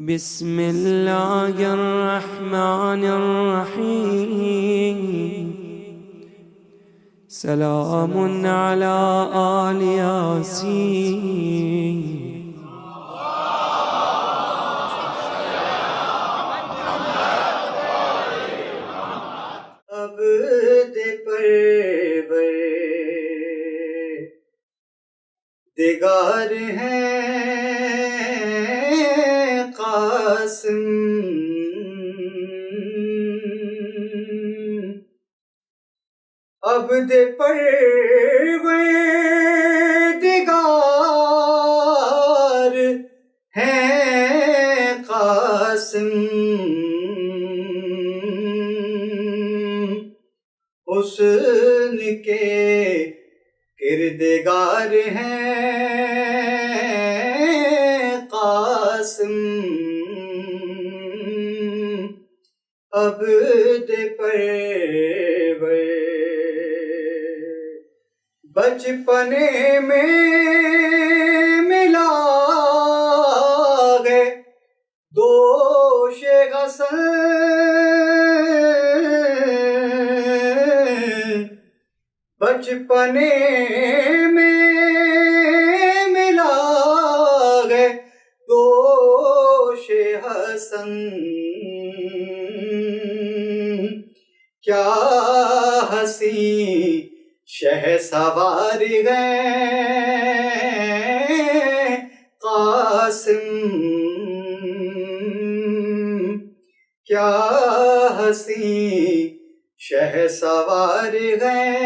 بسم الله الرحمن الرحيم. سلام على آل ياسين. عبد پروردگار ہیں قاسم، عبد پروردگار ہیں قاسم، حسن کے کردگار ہیں قاسم، عبد پرور بچپنے میں ملا ہے دوش غسل، بچپنے میں ملا ہے دوش حسن، کیا حسین شہ سوار گئے قاسم، کیا حسین شہ سوار گئے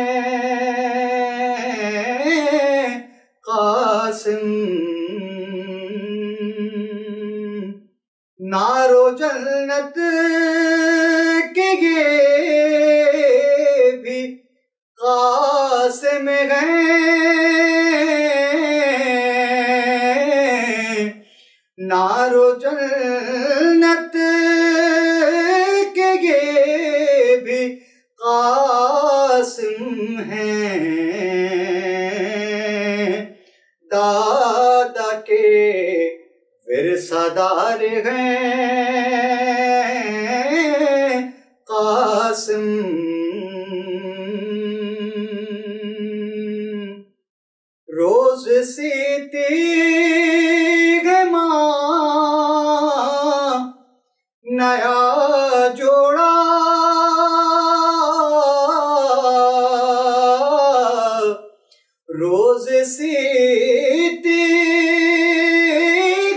قاسم، نارو جنت کے یہ بھی قاسم ہیں، نارو جنت کے یہ بھی قاسم ہیں، دادا کے ورثہ دار ہیں قاسم، روز سیتی ہے ماں نیا جوڑا، روز سیتی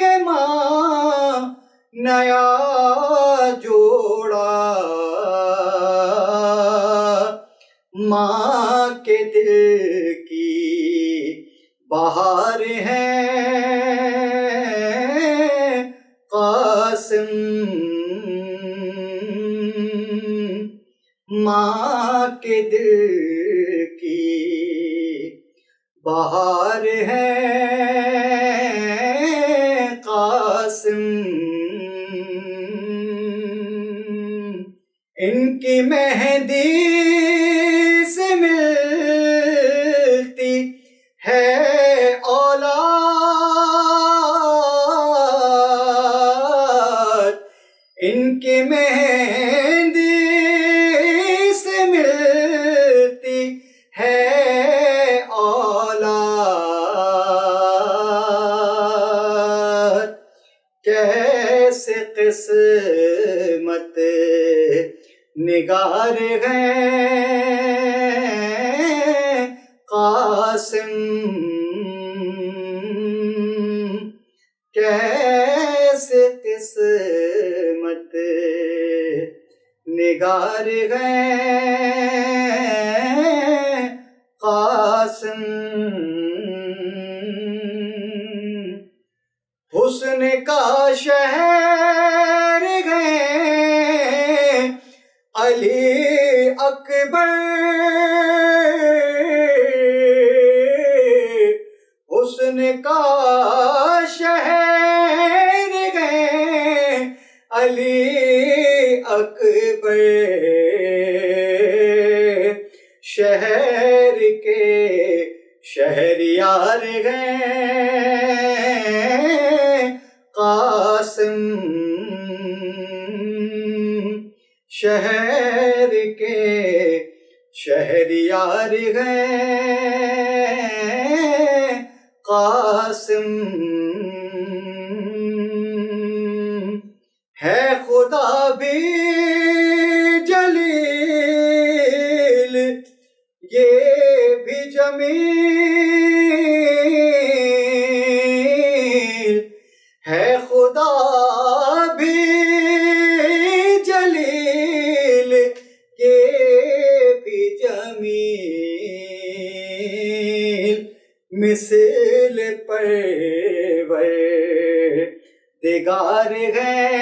ہے ماں نیا جوڑا، ماں کے دل کی بہار ہے قاسم، ماں کے دل کی بہار ہے قاسم، ان کی مہندی سے ملتی ہے اولاد، ان کی مہندی سے ملتی ہے اولاد، کیسے قسمت نگار ہیں قاسم، کیسے قسمت نگار ہیں قاسم، حسن کا شہر گئے علی اکبر، حسن کا شہر گئے علی اکبر، شہر کے شہریار گئے قاسم، شہر کے شہریار ہیں قاسم ہے خدا بھی جلیل یہ بھی جمیل ہے خدا بھی جلیل یہ بھی جمیل مثل پروردگار ہیں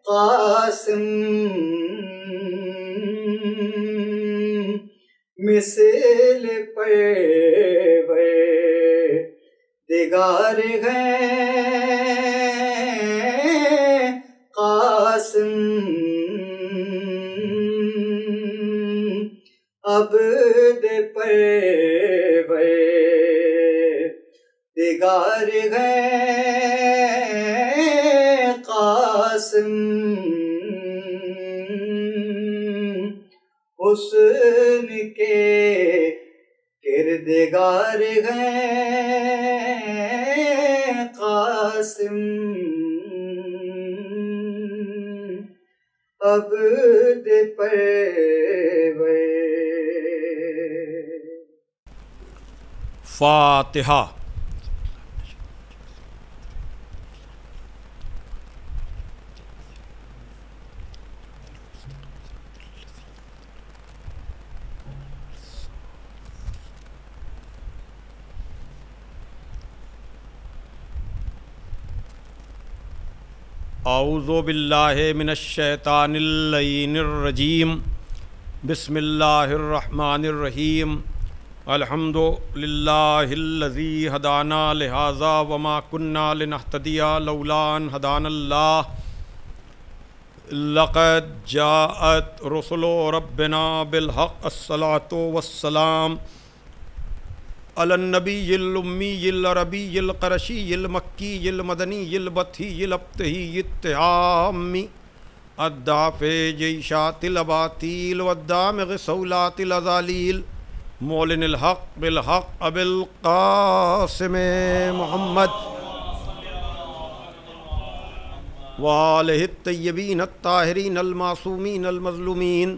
قاسم مثل پروردگار ہیں قاسم عبد پروردگار ہیں قاسم حسن کے کردگار ہیں قاسم عبد فاتحہ۔ اعوذ باللہ من الشیطان اللعین الرجیم، بسم اللہ الرحمن الرحیم، الحمد للہ الذی ہدانا لہذا وما کننا لنہتدی لولا ان ہدانا اللہ، لقد جاءت رسل ربنا بالحق الصلاۃ والسلام علی النبی الامی العربی القرشی المکی المدنی البطحی الابتہی التہامی الدافع جیشات الاباطیل والدامغ صولات الازالیل مولن الحق بالحق ابی القاسم محمد وآلہ الطیبین الطاہرین المعصومین المظلومین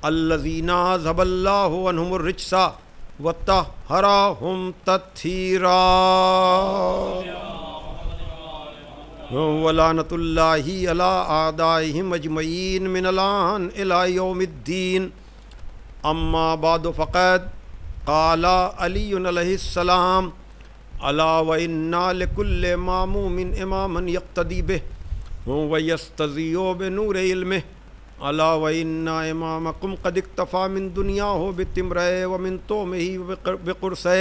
الذین اذھب اللہ عنہم الرجس وطہرہم تطہیرا ولعنۃ اللہ علی اعدائہم اجمعین من الآن الی یوم الدین۔ اما بعد فقد قال علی علیہ السلام الا وإنا لكل ماموم اماما یقتدی بہ ویستضیء بنور علمہ الا وإن امامکم قد اکتفى من دنیاہ بتمرہ ومن طعمہ بقرصہ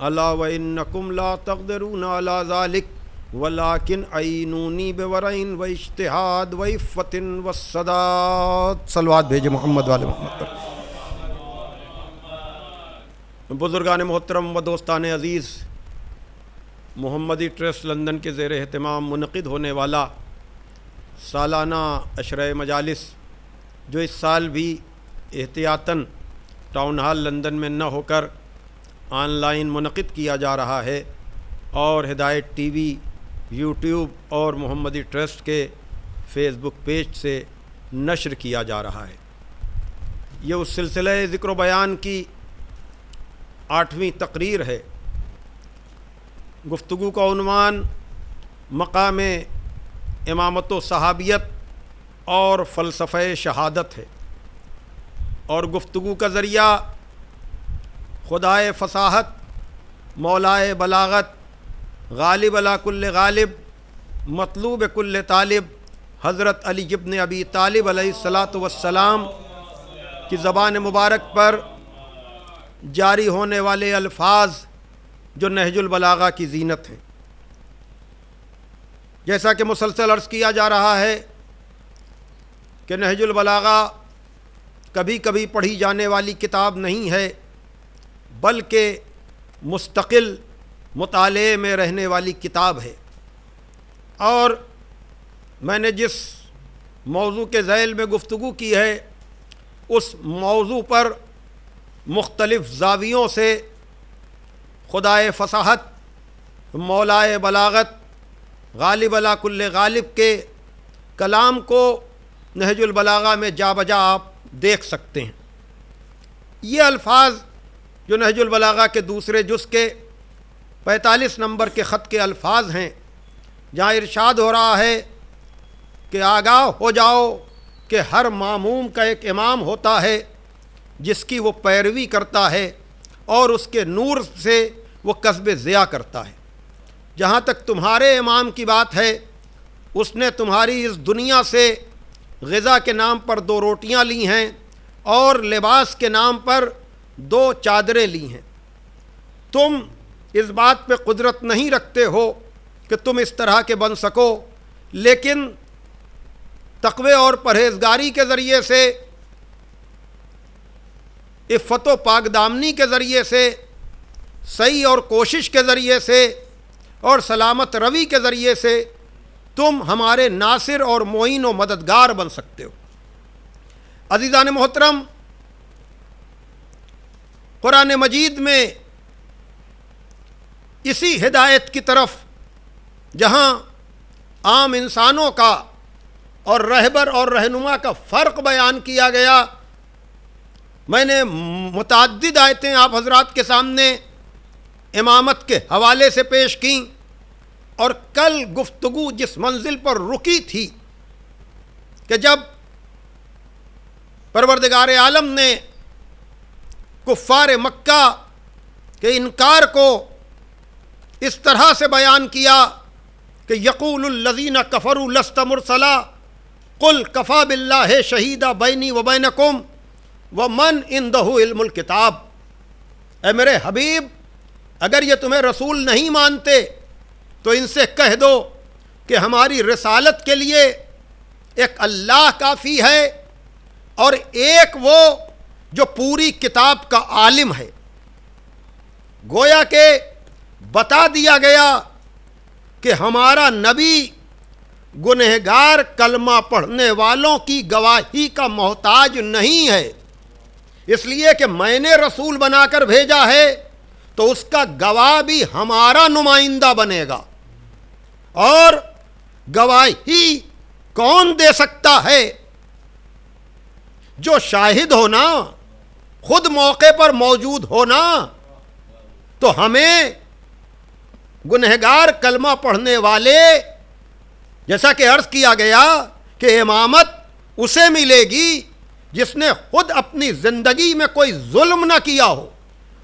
الا وإنکم لا تقدرون علی ذلک ولكن عینونی بورع واجتہاد وعفۃ والصداد۔ صلوات بھیجے محمد والے محمد پر۔ بزرگان محترم و دوستان عزیز، محمدی ٹرسٹ لندن کے زیر اہتمام منعقد ہونے والا سالانہ عشرہ مجالس، جو اس سال بھی احتیاطاً ٹاؤن ہال لندن میں نہ ہو کر آن لائن منعقد کیا جا رہا ہے، اور ہدایت ٹی وی، یوٹیوب اور محمدی ٹرسٹ کے فیس بک پیج سے نشر کیا جا رہا ہے۔ یہ اس سلسلہ ذکر و بیان کی 8ویں تقریر ہے۔ گفتگو کا عنوان مقام امامت و صحابیت اور فلسفہ شہادت ہے، اور گفتگو کا ذریعہ خدائے فصاحت، مولائے بلاغت، غالب علی کل غالب، مطلوب کل طالب حضرت علی ابن ابی طالب علیہ الصلاۃ والسلام کی زبان مبارک پر جاری ہونے والے الفاظ جو نہج البلاغہ کی زینت ہیں۔ جیسا کہ مسلسل عرض کیا جا رہا ہے کہ نہج البلاغہ کبھی کبھی پڑھی جانے والی کتاب نہیں ہے، بلکہ مستقل مطالعے میں رہنے والی کتاب ہے۔ اور میں نے جس موضوع کے ذیل میں گفتگو کی ہے، اس موضوع پر مختلف زاویوں سے خدائے فصاحت، مولائے بلاغت، غالب علی کل غالب کے کلام کو نہج البلاغہ میں جا بجا آپ دیکھ سکتے ہیں۔ یہ الفاظ جو نہج البلاغہ کے دوسرے جز کے 45 نمبر کے خط کے الفاظ ہیں، جہاں ارشاد ہو رہا ہے کہ آگاہ ہو جاؤ کہ ہر ماموم کا ایک امام ہوتا ہے جس کی وہ پیروی کرتا ہے اور اس کے نور سے وہ کسب ضیاء کرتا ہے۔ جہاں تک تمہارے امام کی بات ہے، اس نے تمہاری اس دنیا سے غذا کے نام پر 2 روٹیاں لی ہیں اور لباس کے نام پر 2 چادریں لی ہیں۔ تم اس بات پہ قدرت نہیں رکھتے ہو کہ تم اس طرح کے بن سکو، لیکن تقوی اور پرہیزگاری کے ذریعے سے، عفت و پاک دامنی کے ذریعے سے، صحیح اور کوشش کے ذریعے سے اور سلامت روی کے ذریعے سے تم ہمارے ناصر اور معین و مددگار بن سکتے ہو۔ عزیزان محترم، قرآن مجید میں اسی ہدایت کی طرف جہاں عام انسانوں کا اور رہبر اور رہنما کا فرق بیان کیا گیا، میں نے متعدد آیتیں آپ حضرات کے سامنے امامت کے حوالے سے پیش کیں، اور کل گفتگو جس منزل پر رکی تھی کہ جب پروردگار عالم نے کفار مکہ کے انکار کو اس طرح سے بیان کیا کہ یقول الذین کفروا لست مرسلا قل کفی باللہ شہیدا بینی و بینکم ومن عندہ علم الکتاب، اے میرے حبیب، اگر یہ تمہیں رسول نہیں مانتے تو ان سے کہہ دو کہ ہماری رسالت کے لیے ایک اللہ کافی ہے اور ایک وہ جو پوری کتاب کا عالم ہے۔ گویا کہ بتا دیا گیا کہ ہمارا نبی گنہگار کلمہ پڑھنے والوں کی گواہی کا محتاج نہیں ہے، اس لیے کہ میں نے رسول بنا کر بھیجا ہے تو اس کا گواہ بھی ہمارا نمائندہ بنے گا۔ اور گواہی کون دے سکتا ہے؟ جو شاہد ہونا، خود موقع پر موجود ہونا۔ تو ہمیں گنہگار کلمہ پڑھنے والے، جیسا کہ عرض کیا گیا کہ امامت اسے ملے گی جس نے خود اپنی زندگی میں کوئی ظلم نہ کیا ہو،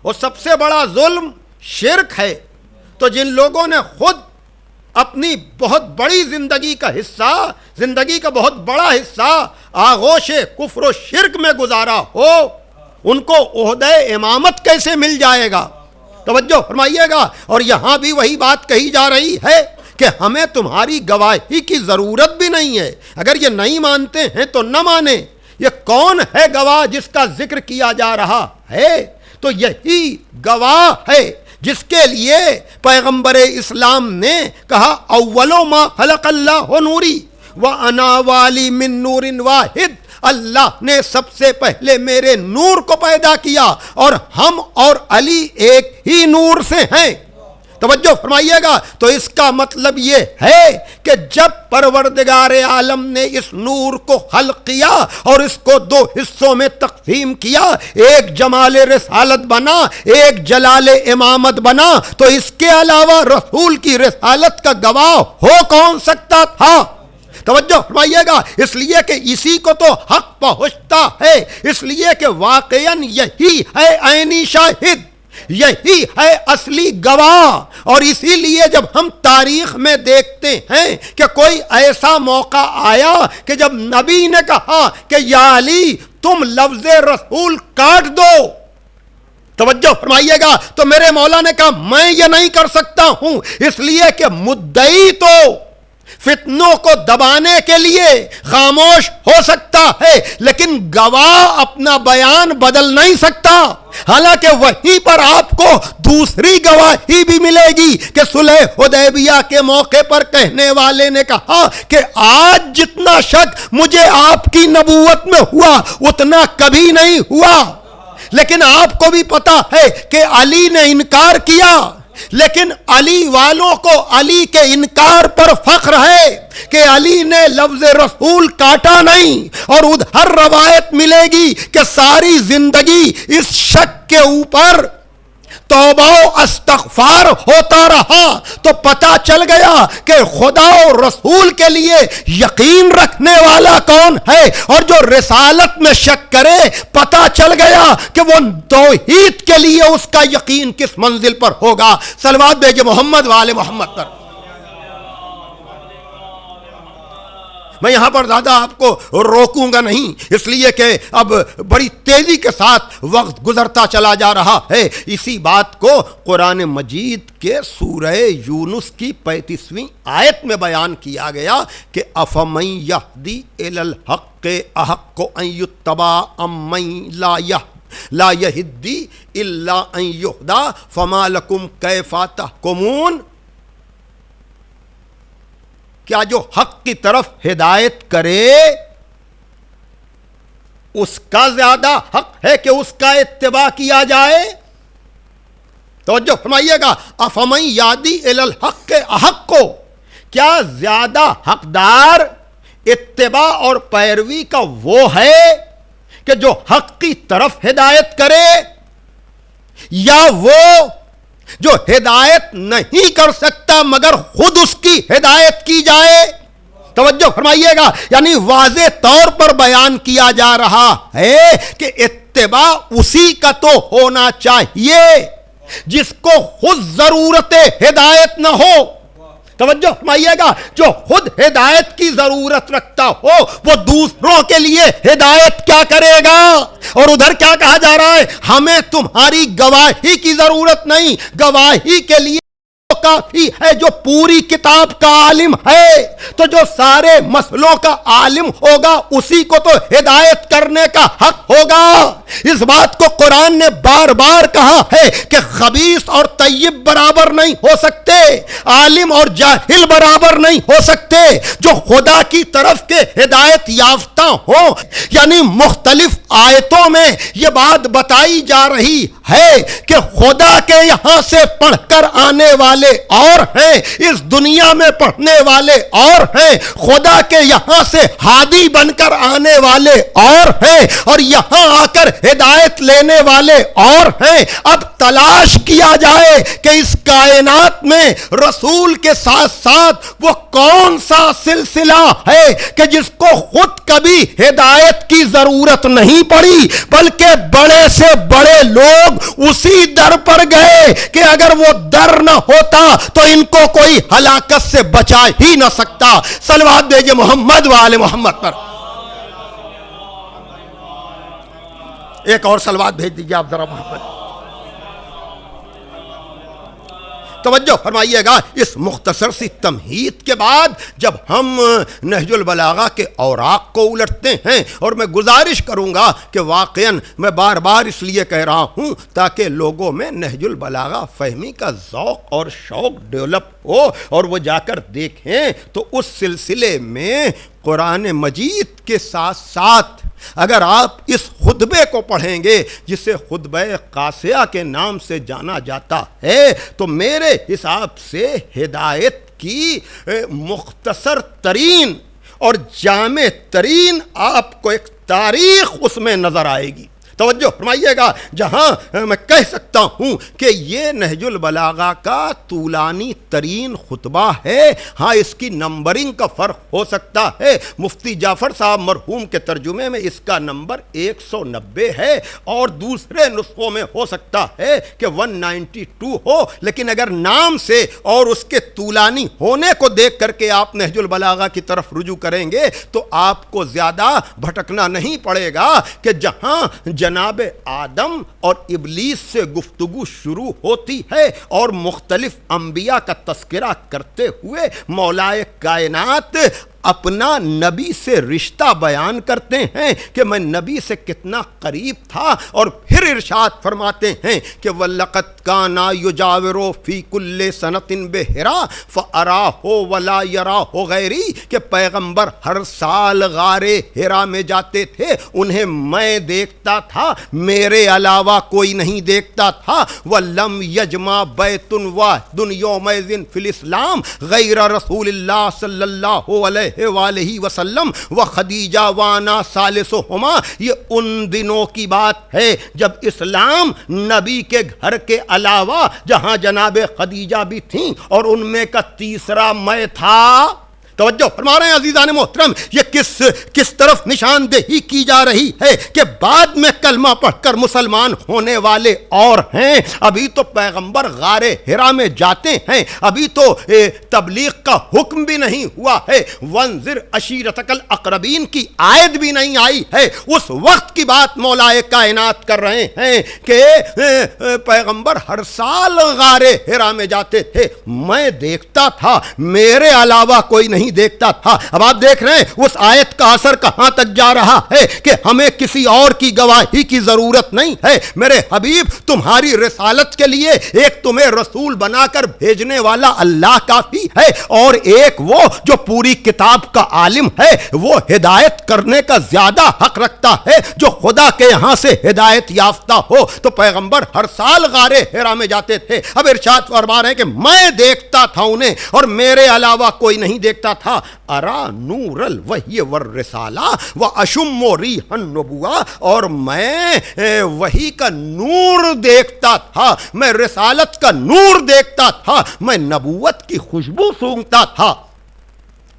اور سب سے بڑا ظلم شرک ہے۔ تو جن لوگوں نے خود اپنی بہت بڑی زندگی کا حصہ، زندگی کا بہت بڑا حصہ آغوش کفر و شرک میں گزارا ہو، ان کو عہدہ امامت کیسے مل جائے گا؟ توجہ فرمائیے گا۔ اور یہاں بھی وہی بات کہی جا رہی ہے کہ ہمیں تمہاری گواہی کی ضرورت بھی نہیں ہے، اگر یہ نہیں مانتے ہیں تو نہ مانیں۔ یہ کون ہے گواہ جس کا ذکر کیا جا رہا ہے؟ تو یہی گواہ ہے جس کے لیے پیغمبر اسلام نے کہا اولو ما خلق اللہ نوری وانا والی من نور واحد، اللہ نے سب سے پہلے میرے نور کو پیدا کیا اور ہم اور علی ایک ہی نور سے ہیں۔ توجہ فرمائیے گا۔ تو اس کا مطلب یہ ہے کہ جب پروردگار عالم نے اس نور کو خلق کیا اور اس کو 2 حصوں میں تقسیم کیا، ایک جمال رسالت بنا، ایک جلال امامت بنا، تو اس کے علاوہ رسول کی رسالت کا گواہ ہو کون سکتا تھا؟ توجہ فرمائیے گا۔ اس لیے کہ اسی کو تو حق پہنچتا ہے، اس لیے کہ واقعاً یہی ہے عینی شاہد، یہی ہے اصلی گواہ۔ اور اسی لیے جب ہم تاریخ میں دیکھتے ہیں کہ کوئی ایسا موقع آیا کہ جب نبی نے کہا کہ یا علی تم لفظ رسول کاٹ دو، توجہ فرمائیے گا، تو میرے مولا نے کہا میں یہ نہیں کر سکتا ہوں، اس لیے کہ مدعی تو فتنوں کو دبانے کے لیے خاموش ہو سکتا ہے، لیکن گواہ اپنا بیان بدل نہیں سکتا۔ حالانکہ وہیں پر آپ کو دوسری گواہی بھی ملے گی کہ صلح حدیبیہ کے موقع پر کہنے والے نے کہا کہ آج جتنا شک مجھے آپ کی نبوت میں ہوا اتنا کبھی نہیں ہوا۔ لیکن آپ کو بھی پتا ہے کہ علی نے انکار کیا، لیکن علی والوں کو علی کے انکار پر فخر ہے کہ علی نے لفظ رسول کاٹا نہیں، اور ادھر روایت ملے گی کہ ساری زندگی اس شک کے اوپر توبہ و استغفار ہوتا رہا۔ تو پتا چل گیا کہ خدا و رسول کے لیے یقین رکھنے والا کون ہے، اور جو رسالت میں شک کرے پتا چل گیا کہ وہ توحید کے لیے اس کا یقین کس منزل پر ہوگا۔ صلوات بھیجے محمد وآل محمد پر۔ میں یہاں پر زیادہ آپ کو روکوں گا نہیں، اس لیے کہ اب بڑی تیزی کے ساتھ وقت گزرتا چلا جا رہا ہے۔ اسی بات کو قرآن مجید کے سورہ یونس کی 35ویں آیت میں بیان کیا گیا کہ افمن یہدی الی الحق احق ان یتبع امن لا یہدی الا ان یہدی فما لکم کیف تحکمون۔ کیا جو حق کی طرف ہدایت کرے اس کا زیادہ حق ہے کہ اس کا اتباع کیا جائے؟ توجہ فرمائیے گا، افمن یہدی الی الحق احق کو، کیا زیادہ حقدار اتباع اور پیروی کا وہ ہے کہ جو حق کی طرف ہدایت کرے، یا وہ جو ہدایت نہیں کر سکتا مگر خود اس کی ہدایت کی جائے؟ توجہ فرمائیے گا، یعنی واضح طور پر بیان کیا جا رہا ہے کہ اتباع اسی کا تو ہونا چاہیے جس کو خود ضرورت ہدایت نہ ہو۔ توجہ فرمائیے گا، جو خود ہدایت کی ضرورت رکھتا ہو وہ دوسروں کے لیے ہدایت کیا کرے گا؟ اور ادھر کیا کہا جا رہا ہے، ہمیں تمہاری گواہی کی ضرورت نہیں، گواہی کے لیے کافی ہے جو پوری کتاب کا عالم ہے۔ تو جو سارے مسئلوں کا عالم ہوگا اسی کو تو ہدایت کرنے کا حق ہوگا۔ اس بات کو قرآن نے بار بار کہا ہے کہ خبیث اور طیب برابر نہیں ہو سکتے، عالم اور جاہل برابر نہیں ہو سکتے۔ جو خدا کی طرف کے ہدایت یافتہ ہوں، یعنی مختلف آیتوں میں یہ بات بتائی جا رہی ہے کہ خدا کے یہاں سے پڑھ کر آنے والے اور ہیں، اس دنیا میں پڑھنے والے اور ہیں، خدا کے یہاں سے ہادی بن کر آنے والے اور ہیں، اور یہاں آ کر ہدایت لینے والے اور ہیں۔ اب تلاش کیا جائے کہ اس کائنات میں رسول کے ساتھ ساتھ وہ کون سا سلسلہ ہے کہ جس کو خود کبھی ہدایت کی ضرورت نہیں پڑی، بلکہ بڑے سے بڑے لوگ اسی در پر گئے کہ اگر وہ در نہ ہوتا تو ان کو کوئی ہلاکت سے بچا ہی نہ سکتا۔ صلوات بھیجے محمد وآل محمد پر۔ ایک اور صلوات بھیج دیجیے آپ ذرا محمد۔ توجہ فرمائیے گا، اس مختصر سی تمہید کے بعد جب ہم نہج البلاغہ کے اوراق کو الٹتے ہیں، اور میں گزارش کروں گا کہ واقعاً میں بار بار اس لیے کہہ رہا ہوں تاکہ لوگوں میں نہج البلاغہ فہمی کا ذوق اور شوق ڈیولپ ہو، اور وہ جا کر دیکھیں تو اس سلسلے میں قرآن مجید کے ساتھ ساتھ اگر آپ اس خطبے کو پڑھیں گے جسے خطبہ قاسیہ کے نام سے جانا جاتا ہے، تو میرے حساب سے ہدایت کی مختصر ترین اور جامع ترین آپ کو ایک تاریخ اس میں نظر آئے گی۔ توجہ فرمائیے گا، جہاں میں کہہ سکتا ہوں کہ یہ نہج البلاغہ کا طولانی ترین خطبہ ہے، ہاں اس کی نمبرنگ کا فرق ہو سکتا ہے، مفتی جعفر صاحب مرحوم کے ترجمے میں اس کا نمبر 190 ہے، اور دوسرے نسخوں میں ہو سکتا ہے کہ 192 ہو، لیکن اگر نام سے اور اس کے طولانی ہونے کو دیکھ کر کے آپ نہج البلاغہ کی طرف رجوع کریں گے تو آپ کو زیادہ بھٹکنا نہیں پڑے گا کہ جہاں جناب آدم اور ابلیس سے گفتگو شروع ہوتی ہے اور مختلف انبیاء کا تذکرہ کرتے ہوئے مولا کائنات اپنا نبی سے رشتہ بیان کرتے ہیں کہ میں نبی سے کتنا قریب تھا، اور پھر ارشاد فرماتے ہیں کہ وَلَقَدْ كَانَ يُجَاوِرُ فِي كُلِّ سَنَةٍ بِحِرَا فَأَرَاهُ وَلَا يَرَاهُ غَيْرِي کہ پیغمبر ہر سال غار حرا میں جاتے تھے، انہیں میں دیکھتا تھا، میرے علاوہ کوئی نہیں دیکھتا تھا۔ وَلَمْ يَجْمَعْ بَيْتٌ وَاحِدٌ يَوْمَئِذٍ فِي الْإِسْلَامِ غَيْرَ رَسُولِ اللَّهِ صلی اللہ علیہ وآلہ وسلم وخدیجہ وانا ثالثہما۔ یہ ان دنوں کی بات ہے جب اسلام نبی کے گھر کے علاوہ جہاں جناب خدیجہ بھی تھیں اور ان میں کا تیسرا میں تھا۔ توجہ فرما رہے ہیں عزیزان محترم، یہ کس طرف نشاندہی کی جا رہی ہے کہ بعد میں کلمہ پڑھ کر مسلمان ہونے والے اور ہیں، ابھی تو پیغمبر غار حرا میں جاتے ہیں، ابھی تو تبلیغ کا حکم بھی نہیں ہوا ہے، وانذر عشیرتک الاقربین کی آیت بھی نہیں آئی ہے، اس وقت کی بات مولا کائنات کر رہے ہیں کہ پیغمبر ہر سال غار حرا میں جاتے تھے، میں دیکھتا تھا، میرے علاوہ کوئی نہیں دیکھتا تھا۔ اب آپ دیکھ رہے ہیں اس آیت کا اثر کہاں تک جا رہا ہے کہ ہمیں کسی اور کی گواہی کی ضرورت نہیں ہے، میرے حبیب تمہاری رسالت کے لیے ایک تمہیں رسول بنا کر بھیجنے والا اللہ کافی ہے، اور ایک وہ جو پوری کتاب کا عالم ہے، وہ ہدایت کرنے کا زیادہ حق رکھتا ہے جو خدا کے یہاں سے ہدایت یافتہ ہو۔ تو پیغمبر ہر سال غار حرا میں جاتے تھے، اب ارشاد فرما رہے ہیں کہ میں دیکھتا تھا انہیں اور میرے علاوہ کوئی نہیں دیکھتا تھا۔ ارا نور الوحی والرسالہ واشم ریح النبوہ، اور میں وحی کا نور دیکھتا تھا، میں رسالت کا نور دیکھتا تھا، میں نبوت کی خوشبو سونگھتا تھا۔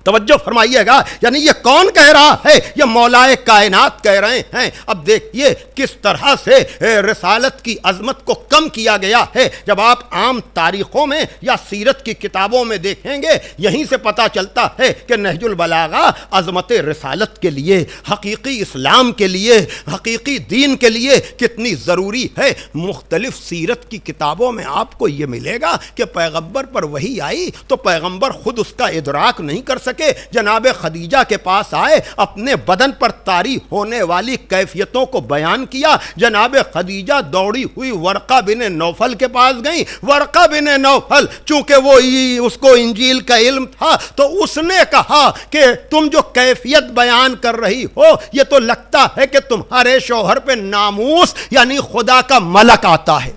توجہ فرمائیے گا، یعنی یہ کون کہہ رہا ہے؟ یہ مولا کائنات کہہ رہے ہیں۔ اب دیکھیے کس طرح سے رسالت کی عظمت کو کم کیا گیا ہے۔ جب آپ عام تاریخوں میں یا سیرت کی کتابوں میں دیکھیں گے، یہیں سے پتہ چلتا ہے کہ نہج البلاغہ عظمت رسالت کے لیے، حقیقی اسلام کے لیے، حقیقی دین کے لیے کتنی ضروری ہے۔ مختلف سیرت کی کتابوں میں آپ کو یہ ملے گا کہ پیغمبر پر وحی آئی تو پیغمبر خود اس کا ادراک نہیں کر سکے، جناب خدیجہ کے پاس آئے، اپنے بدن پر طاری ہونے والی کیفیتوں کو بیان کیا، جناب خدیجہ دوڑی ہوئی ورقہ بن نوفل کے پاس گئیں، ورقہ بن نوفل چونکہ وہ اس کو انجیل کا علم تھا تو اس نے کہا کہ تم جو کیفیت بیان کر رہی ہو یہ تو لگتا ہے کہ تمہارے شوہر پہ ناموس یعنی خدا کا ملک آتا ہے۔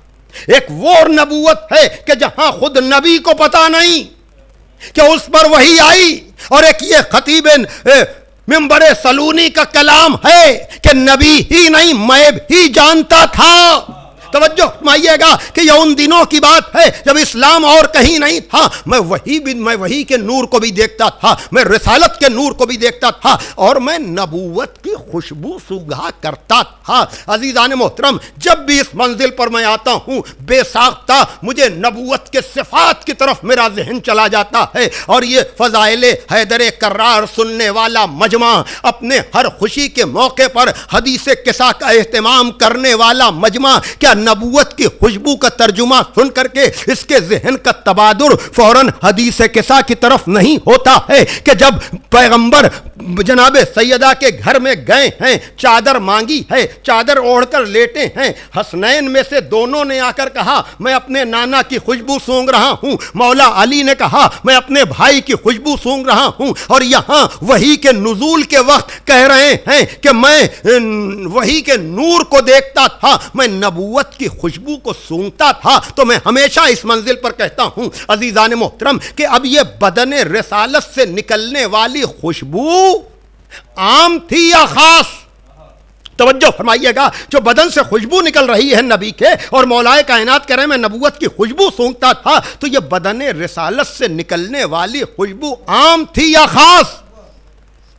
ایک وہ نبوت ہے کہ جہاں خود نبی کو پتا نہیں کہ اس پر وحی آئی، اور ایک یہ خطیب منبر سلونی کا کلام ہے کہ نبی ہی نہیں میں بھی جانتا تھا۔ توجہ فرمائیے گا کہ یہ ان دنوں کی بات ہے جب اسلام اور کہیں نہیں تھا، میں وحی کے نور کو بھی دیکھتا تھا، میں رسالت کے نور کو بھی دیکھتا تھا، اور میں نبوت کی خوشبو سونگھا کرتا تھا۔ عزیزان محترم، جب بھی اس منزل پر میں آتا ہوں بے ساختہ مجھے نبوت کے صفات کی طرف میرا ذہن چلا جاتا ہے، اور یہ فضائل حیدر کرار سننے والا مجمع، اپنے ہر خوشی کے موقع پر حدیث قصہ کا اہتمام کرنے والا مجمع، کیا نبوت کی خوشبو کا ترجمہ سن کر کے اس کے ذہن کا تبادر فوراً حدیث قصہ کی طرف نہیں ہوتا ہے کہ جب پیغمبر جناب سیدہ کے گھر میں گئے ہیں، چادر مانگی ہے، چادر اوڑھ کر لیٹے ہیں، حسنین میں سے دونوں نے آ کر کہا میں اپنے نانا کی خوشبو سونگ رہا ہوں، مولا علی نے کہا میں اپنے بھائی کی خوشبو سونگ رہا ہوں، اور یہاں وحی کے نزول کے وقت کہہ رہے ہیں کہ میں وحی کے نور کو دیکھتا تھا، میں نبوت کی خوشبو کو سونگتا تھا۔ تو میں ہمیشہ اس منزل پر کہتا ہوں عزیزان محترم کہ اب یہ بدن رسالت سے نکلنے والی خوشبو عام تھی یا خاص؟ توجہ فرمائیے گا، جو بدن سے خوشبو نکل رہی ہے نبی کے، اور مولا کائنات کہہ رہے ہیں میں نبوت کی خوشبو سونگتا تھا، تو یہ بدن رسالت سے نکلنے والی خوشبو عام تھی یا خاص؟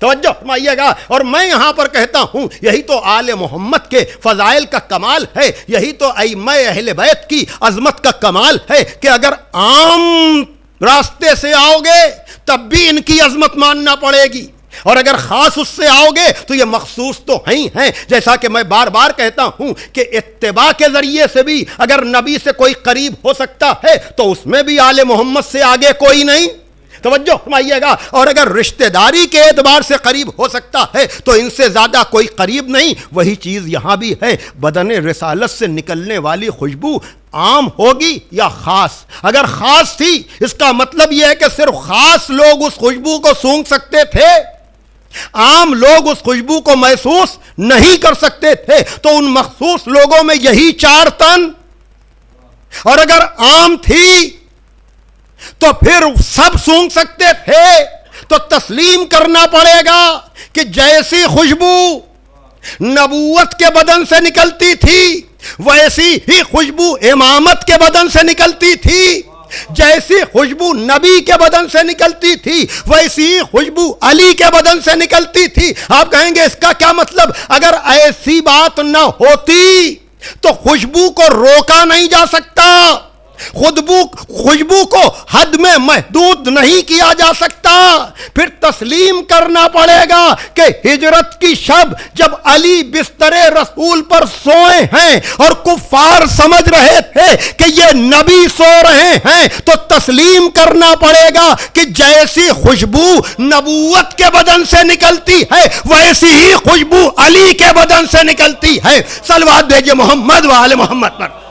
توجہ فرمائیے گا، اور میں یہاں پر کہتا ہوں یہی تو آل محمد کے فضائل کا کمال ہے، یہی تو ائمہ اہل بیت کی عظمت کا کمال ہے کہ اگر عام راستے سے آؤ گے تب بھی ان کی عظمت ماننا پڑے گی، اور اگر خاص اس سے آؤ گے تو یہ مخصوص تو ہیں. جیسا کہ میں بار بار کہتا ہوں کہ اتباع کے ذریعے سے بھی اگر نبی سے کوئی قریب ہو سکتا ہے تو اس میں بھی آل محمد سے آگے کوئی نہیں. توجہ فرمائیے گا. اور اگر رشتہ داری کے اعتبار سے قریب ہو سکتا ہے تو ان سے زیادہ کوئی قریب نہیں. وہی چیز یہاں بھی ہے. بدن رسالت سے نکلنے والی خوشبو عام ہوگی یا خاص؟ اگر خاص تھی اس کا مطلب یہ ہے کہ صرف خاص لوگ اس خوشبو کو سونگھ سکتے تھے, عام لوگ اس خوشبو کو محسوس نہیں کر سکتے تھے. تو ان مخصوص لوگوں میں یہی 4 تن. اور اگر عام تھی تو پھر سب سونگھ سکتے تھے. تو تسلیم کرنا پڑے گا کہ جیسی خوشبو نبوت کے بدن سے نکلتی تھی ویسی ہی خوشبو امامت کے بدن سے نکلتی تھی. جیسی خوشبو نبی کے بدن سے نکلتی تھی ویسی ہی خوشبو علی کے بدن سے نکلتی تھی. آپ کہیں گے اس کا کیا مطلب؟ اگر ایسی بات نہ ہوتی تو خوشبو کو روکا نہیں جا سکتا, خوشبو کو حد میں محدود نہیں کیا جا سکتا. پھر تسلیم کرنا پڑے گا کہ ہجرت کی شب جب علی بستر رسول پر سوئے ہیں اور کفار سمجھ رہے تھے کہ یہ نبی سو رہے ہیں تو تسلیم کرنا پڑے گا کہ جیسی خوشبو نبوت کے بدن سے نکلتی ہے ویسی ہی خوشبو علی کے بدن سے نکلتی ہے. صلوات بھیجئے محمد و آل محمد پر.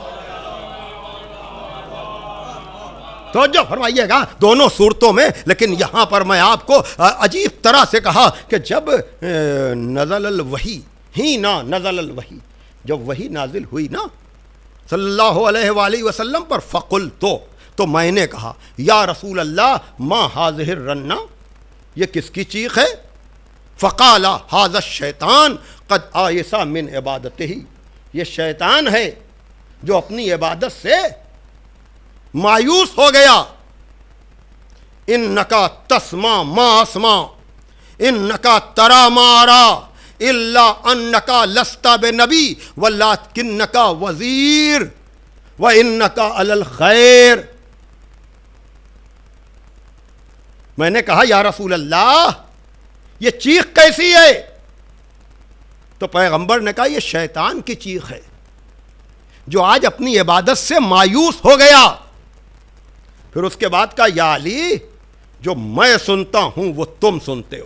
توجہ فرمائیے گا دونوں صورتوں میں. لیکن یہاں پر میں آپ کو عجیب طرح سے کہا کہ جب نزل الوحی ہی نا نزل الوحی, جب وحی نازل ہوئی نا صلی اللہ علیہ وآلہ وسلم پر, فقل تو میں نے کہا یا رسول اللہ ما ہاذہ الرنہ, یہ کس کی چیخ ہے؟ فقال ھذا الشیطان قد آیس من عبادتہ, یہ شیطان ہے جو اپنی عبادت سے مایوس ہو گیا. انکا تسمع ما اسمع انکا ترى ما ارى الا انکا لست بنبی ولکنکا وزیر وانکا علی الخیر. میں نے کہا یا رسول اللہ یہ چیخ کیسی ہے؟ تو پیغمبر نے کہا یہ شیطان کی چیخ ہے جو آج اپنی عبادت سے مایوس ہو گیا. پھر اس کے بعد کہا یا علی جو میں سنتا ہوں وہ تم سنتے ہو.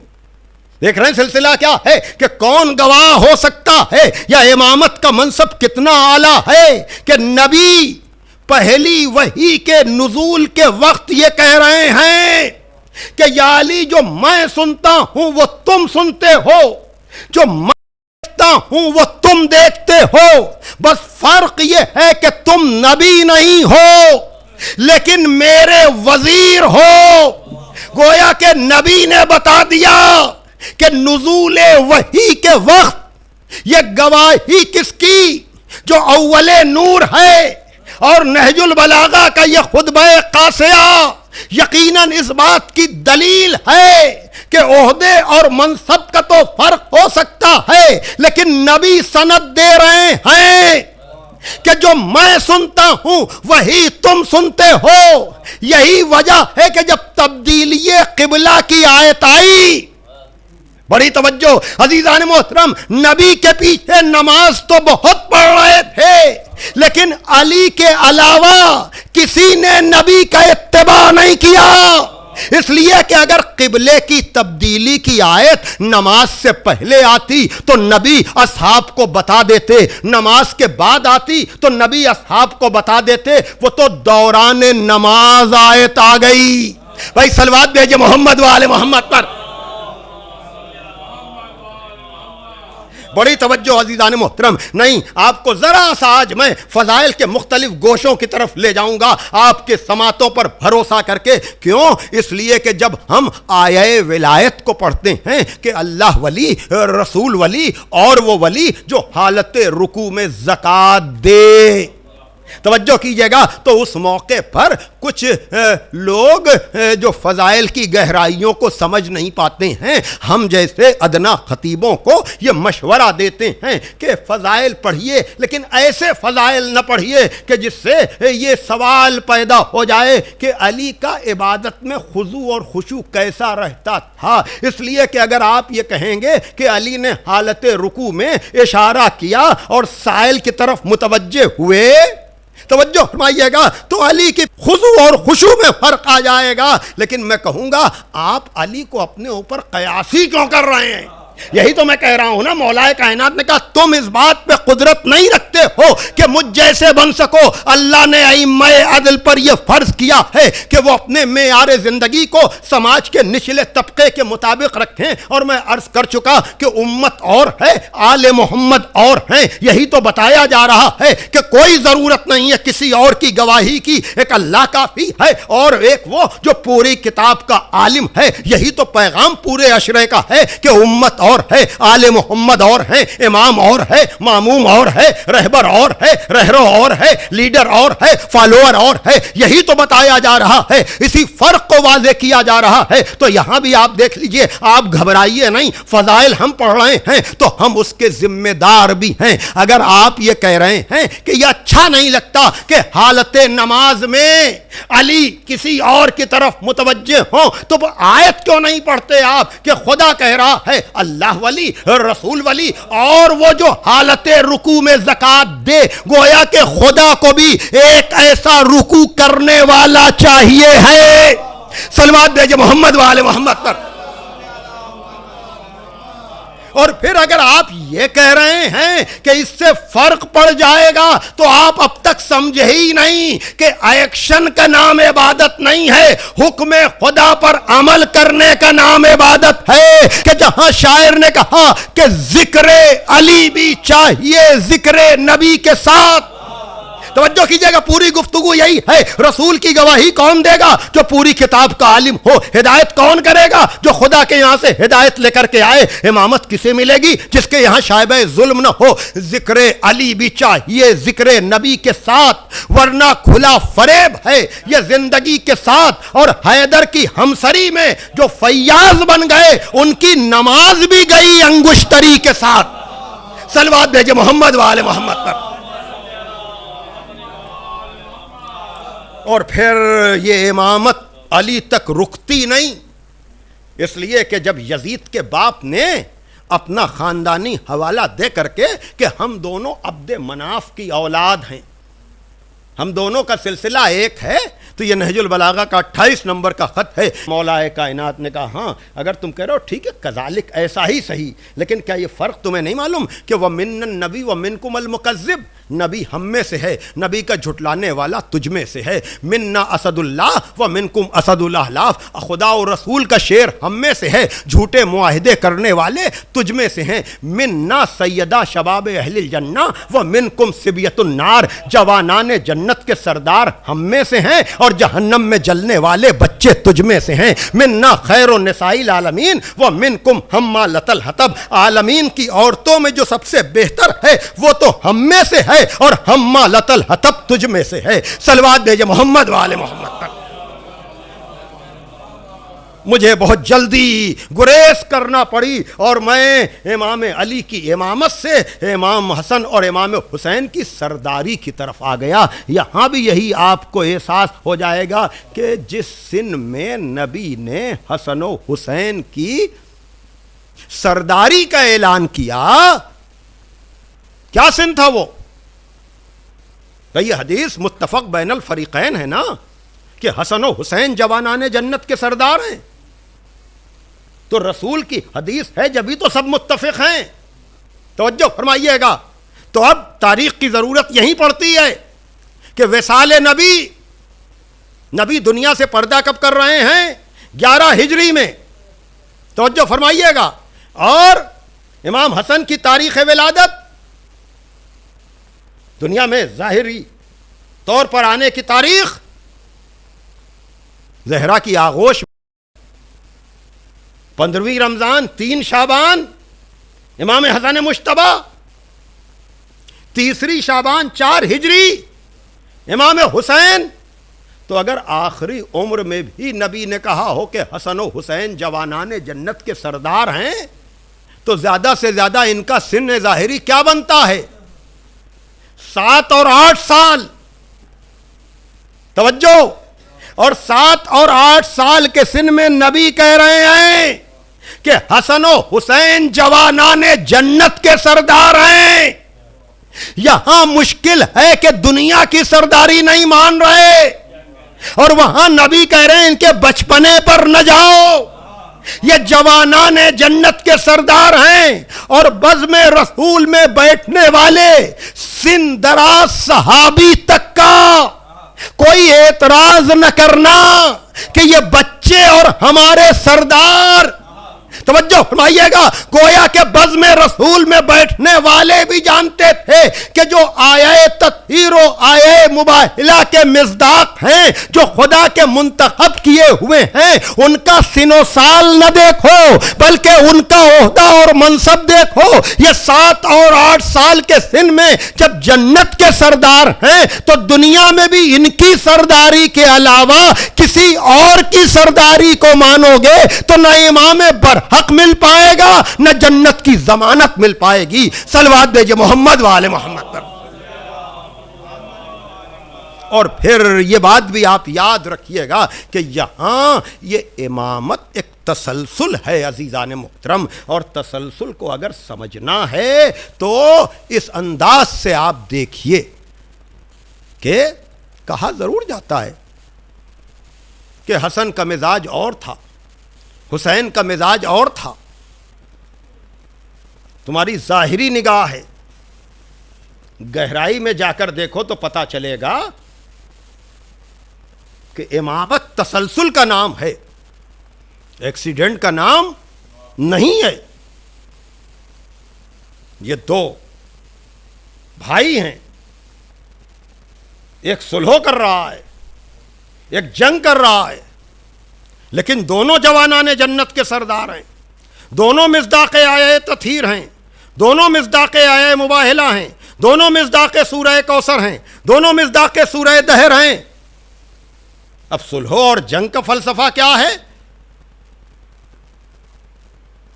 دیکھ رہے ہیں سلسلہ کیا ہے کہ کون گواہ ہو سکتا ہے یا امامت کا منصب کتنا اعلیٰ ہے کہ نبی پہلی وحی کے نزول کے وقت یہ کہہ رہے ہیں کہ یا علی جو میں سنتا ہوں وہ تم سنتے ہو, جو میں دیکھتا ہوں وہ تم دیکھتے ہو, بس فرق یہ ہے کہ تم نبی نہیں ہو لیکن میرے وزیر ہو. گویا کہ نبی نے بتا دیا کہ نزول وحی کے وقت یہ گواہی کس کی؟ جو اول نور ہے. اور نہج البلاغہ کا یہ خطبہ قاصیہ یقیناً اس بات کی دلیل ہے کہ عہدے اور منصب کا تو فرق ہو سکتا ہے لیکن نبی سند دے رہے ہیں کہ جو میں سنتا ہوں وہی تم سنتے ہو. یہی وجہ ہے کہ جب تبدیلی قبلہ کی آیت آئی, بڑی توجہ عزیزان محترم, نبی کے پیچھے نماز تو بہت پڑھ رہے تھے لیکن علی کے علاوہ کسی نے نبی کا اتباع نہیں کیا. اس لیے کہ اگر قبلے کی تبدیلی کی آیت نماز سے پہلے آتی تو نبی اصحاب کو بتا دیتے, نماز کے بعد آتی تو نبی اصحاب کو بتا دیتے. وہ تو دوران نماز آیت آ گئی. بھائی صلوات بھیجئے محمد و آل محمد پر. بڑی توجہ عزیزان محترم. نہیں, آپ کو ذرا سا آج میں فضائل کے مختلف گوشوں کی طرف لے جاؤں گا آپ کے سماعتوں پر بھروسہ کر کے. کیوں؟ اس لیے کہ جب ہم آیہ ولایت کو پڑھتے ہیں کہ اللہ ولی, رسول ولی اور وہ ولی جو حالت رکوع میں زکوٰۃ دے, توجہ کیجئے گا، تو اس موقع پر کچھ لوگ جو فضائل کی گہرائیوں کو سمجھ نہیں پاتے ہیں، ہم جیسے ادنا خطیبوں کو یہ مشورہ دیتے ہیں کہ فضائل پڑھیے، لیکن ایسے فضائل نہ پڑھیے کہ جس سے یہ سوال پیدا ہو جائے کہ علی کا عبادت میں خضوع اور خشوع کیسا رہتا تھا۔ اس لیے کہ اگر آپ یہ کہیں گے کہ علی نے حالت رکوع میں اشارہ کیا اور سائل کی طرف متوجہ ہوئے، توجہ فرمائیے گا، تو علی کی خضوع اور خشوع میں فرق آ جائے گا۔ لیکن میں کہوں گا آپ علی کو اپنے اوپر قیاسی کیوں کر رہے ہیں؟ یہی تو میں کہہ رہا ہوں نا، مولا کائنات نے کہا تم اس بات پہ قدرت نہیں رکھتے ہو کہ مجھ جیسے بن سکو۔ اللہ نے ائمہ عدل پر یہ فرض کیا ہے کہ وہ اپنے معیار زندگی کو سماج کے نچلے طبقے کے مطابق رکھیں، اور میں عرض کر چکا کہ امت اور ہے، آل محمد اور ہیں۔ یہی تو بتایا جا رہا ہے کہ کوئی ضرورت نہیں ہے کسی اور کی گواہی کی، ایک اللہ کافی ہے اور ایک وہ جو پوری کتاب کا عالم ہے۔ یہی تو پیغام پورے عشرے کا ہے کہ امت اور ہے، آل محمد اور ہے، امام اور ہے، ماموم اور ہے، رہبر اور ہے، رہرو اور ہے، لیڈر اور ہے، فالوور اور ہے۔ یہی تو بتایا جا رہا ہے، اسی فرق کو واضح کیا جا رہا ہے۔ تو یہاں بھی آپ دیکھ لیجئے، آپ گھبرائیے نہیں، فضائل ہم پڑھ رہے ہیں تو ہم اس کے ذمہ دار بھی ہیں۔ اگر آپ یہ کہہ رہے ہیں کہ یہ اچھا نہیں لگتا کہ حالت نماز میں علی کسی اور کی طرف متوجہ ہوں، تو وہ آیت کیوں نہیں پڑھتے آپ کہ خدا کہہ رہا ہے اللہ ولی، رسول ولی، اور وہ جو حالت رکوع میں زکوٰۃ دے، گویا کہ خدا کو بھی ایک ایسا رکوع کرنے والا چاہیے ہے۔ صلوات بھیجے محمد والے محمد پر۔ اور پھر اگر آپ یہ کہہ رہے ہیں کہ اس سے فرق پڑ جائے گا، تو آپ اب تک سمجھے ہی نہیں کہ ایکشن کا نام عبادت نہیں ہے، حکم خدا پر عمل کرنے کا نام عبادت ہے۔ کہ جہاں شاعر نے کہا کہ ذکر علی بھی چاہیے ذکر نبی کے ساتھ، توجہ کیجئے گا، پوری گفتگو یہی ہے۔ رسول کی گواہی کون دے گا؟ جو پوری کتاب کا عالم ہو۔ ہدایت کون کرے گا؟ جو خدا کے یہاں سے ہدایت لے کر کے آئے۔ امامت کسے ملے گی؟ جس کے یہاں شائبہ ظلم نہ ہو۔ ذکر علی بھی چاہیے ذکر نبی کے ساتھ، ورنہ کھلا فریب ہے یہ زندگی کے ساتھ۔ اور حیدر کی ہمسری میں جو فیاض بن گئے، ان کی نماز بھی گئی انگشتری کے ساتھ۔ صلوات بھیجے محمد وآل محمد پر۔ اور پھر یہ امامت علی تک رکتی نہیں، اس لیے کہ جب یزید کے باپ نے اپنا خاندانی حوالہ دے کر کے کہ ہم دونوں عبد مناف کی اولاد ہیں، ہم دونوں کا سلسلہ ایک ہے، تو یہ نہج البلاغہ کا 28 نمبر کا خط ہے۔ مولا کائنات نے کہا ہاں اگر تم کہہ رہے ہو ٹھیک ہے، کذالک ایسا ہی صحیح، لیکن کیا یہ فرق تمہیں نہیں معلوم کہ وَمِنَّ النَّبِيُّ وَمِنْكُمُ الْمُكَذِّبُ، نبی ہم میں سے ہے، نبی کا جھٹلانے والا تجھ میں سے ہے۔ منا اسد اللہ ومنکم اسد الاحلاف، خدا و رسول کا شیر ہم میں سے ہے، جھوٹے معاہدے کرنے والے تجھ میں سے ہیں۔ منا سیدہ شباب اہل الجنہ ومنکم صبیۃ النار، جوانان جنت کے سردار ہم میں سے ہیں اور جہنم میں جلنے والے بچے تجھ میں سے ہیں۔ منا خیر النساء العالمین ومنکم حمالۃ الحطب، عالمین کی عورتوں میں جو سب سے بہتر ہے وہ تو ہم میں سے ہے اور حمالۃ الحطب تجھ میں سے ہے۔ صلوات بھیجے محمد والے محمد پر۔ مجھے بہت جلدی گریز کرنا پڑی اور میں امام علی کی امامت سے امام حسن اور امام حسین کی سرداری کی طرف آ گیا۔ یہاں بھی یہی آپ کو احساس ہو جائے گا کہ جس سن میں نبی نے حسن و حسین کی سرداری کا اعلان کیا، کیا سن تھا وہ؟ یہ حدیث متفق بین الفریقین ہے نا کہ حسن و حسین جوانان جنت کے سردار ہیں، تو رسول کی حدیث ہے جبھی تو سب متفق ہیں۔ توجہ فرمائیے گا۔ تو اب تاریخ کی ضرورت یہیں پڑتی ہے کہ وصال نبی دنیا سے پردہ کب کر رہے ہیں؟ 11 ہجری میں۔ توجہ فرمائیے گا۔ اور امام حسن کی تاریخ ولادت دنیا میں ظاہری طور پر آنے کی تاریخ زہرا کی آغوش 15ویں رمضان 3 شعبان امام حسن مجتبی، 3 شعبان 4 ہجری امام حسین تو اگر آخری عمر میں بھی نبی نے کہا ہو کہ حسن و حسین جوانان جنت کے سردار ہیں تو زیادہ سے زیادہ ان کا سن ظاہری کیا بنتا ہے؟ 7 اور 8 سال. توجہ. اور 7 اور 8 سال کے سن میں نبی کہہ رہے ہیں کہ حسن و حسین جوانان جنت کے سردار ہیں. یہاں مشکل ہے کہ دنیا کی سرداری نہیں مان رہے اور وہاں نبی کہہ رہے ہیں ان کے بچپنے پر نہ جاؤ، یہ جوانان جنت کے سردار ہیں. اور بزم رسول میں بیٹھنے والے سن دراز صحابی تک کا کوئی اعتراض نہ کرنا کہ یہ بچے اور ہمارے سردار. توجہ فرمائیے گا، گویا کہ بزم رسول میں بیٹھنے والے بھی جانتے تھے کہ جو آیے تطہیر و آیے مباہلہ کے مصداق ہیں، جو خدا کے منتخب کیے ہوئے ہیں، ان کا سن و سال نہ دیکھو بلکہ ان کا عہدہ اور منصب دیکھو. یہ 7 اور 8 سال کے سن میں جب جنت کے سردار ہیں تو دنیا میں بھی ان کی سرداری کے علاوہ کسی اور کی سرداری کو مانو گے تو نہ امام برحق مل پائے گا نہ جنت کی ضمانت مل پائے گی. صلوات بھیجئے محمد وآل محمد پر. اور پھر یہ بات بھی آپ یاد رکھیے گا کہ یہاں یہ امامت ایک تسلسل ہے عزیزان محترم، اور تسلسل کو اگر سمجھنا ہے تو اس انداز سے آپ دیکھیے کہ کہا ضرور جاتا ہے کہ حسن کا مزاج اور تھا، حسین کا مزاج اور تھا. تمہاری ظاہری نگاہ ہے، گہرائی میں جا کر دیکھو تو پتا چلے گا کہ امامت تسلسل کا نام ہے، ایکسیڈنٹ کا نام نہیں ہے. یہ 2 بھائی ہیں، ایک صلح کر رہا ہے، ایک جنگ کر رہا ہے، لیکن دونوں جوانان جنت کے سردار ہیں، دونوں مصداق آیے تطہیر ہیں، دونوں مصداق آیے مباہلہ ہیں، دونوں مصداق سورہ کوثر ہیں، دونوں مصداق سورہ دہر ہیں. اب صلح اور جنگ کا فلسفہ کیا ہے؟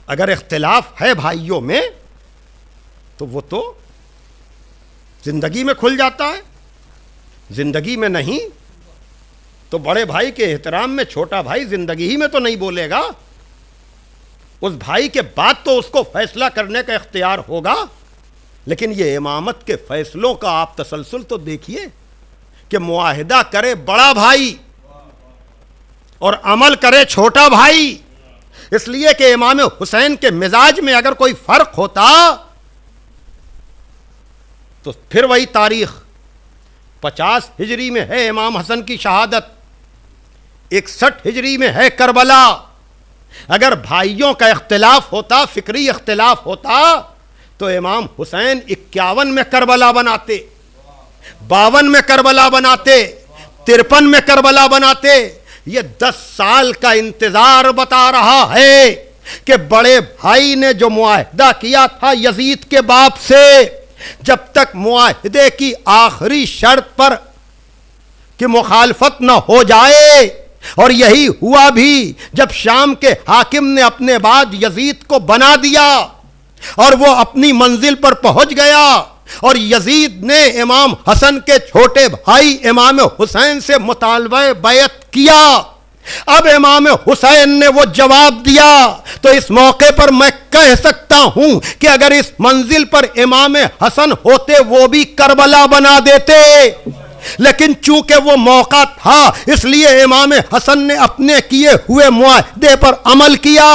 اگر اختلاف ہے بھائیوں میں تو وہ تو زندگی میں کھل جاتا ہے، زندگی میں نہیں تو بڑے بھائی کے احترام میں چھوٹا بھائی زندگی ہی میں تو نہیں بولے گا. اس بھائی کے بعد تو اس کو فیصلہ کرنے کا اختیار ہوگا. لیکن یہ امامت کے فیصلوں کا آپ تسلسل تو دیکھیے کہ معاہدہ کرے بڑا بھائی اور عمل کرے چھوٹا بھائی. اس لیے کہ امام حسین کے مزاج میں اگر کوئی فرق ہوتا تو پھر وہی تاریخ. 50 ہجری میں ہے امام حسن کی شہادت، 61 ہجری میں ہے کربلا. اگر بھائیوں کا اختلاف ہوتا، فکری اختلاف ہوتا تو امام حسین 51 میں کربلا بناتے، 52 میں کربلا بناتے، 53 میں کربلا بناتے. یہ 10 سال کا انتظار بتا رہا ہے کہ بڑے بھائی نے جو معاہدہ کیا تھا یزید کے باپ سے، جب تک معاہدے کی آخری شرط پر کہ مخالفت نہ ہو جائے، اور یہی ہوا بھی جب شام کے حاکم نے اپنے بعد یزید کو بنا دیا اور وہ اپنی منزل پر پہنچ گیا اور یزید نے امام حسن کے چھوٹے بھائی امام حسین سے مطالبہ بیعت کیا. اب امام حسین نے وہ جواب دیا تو اس موقع پر میں کہہ سکتا ہوں کہ اگر اس منزل پر امام حسن ہوتے وہ بھی کربلا بنا دیتے، لیکن چونکہ وہ موقع تھا اس لیے امام حسن نے اپنے کیے ہوئے معاہدے پر عمل کیا.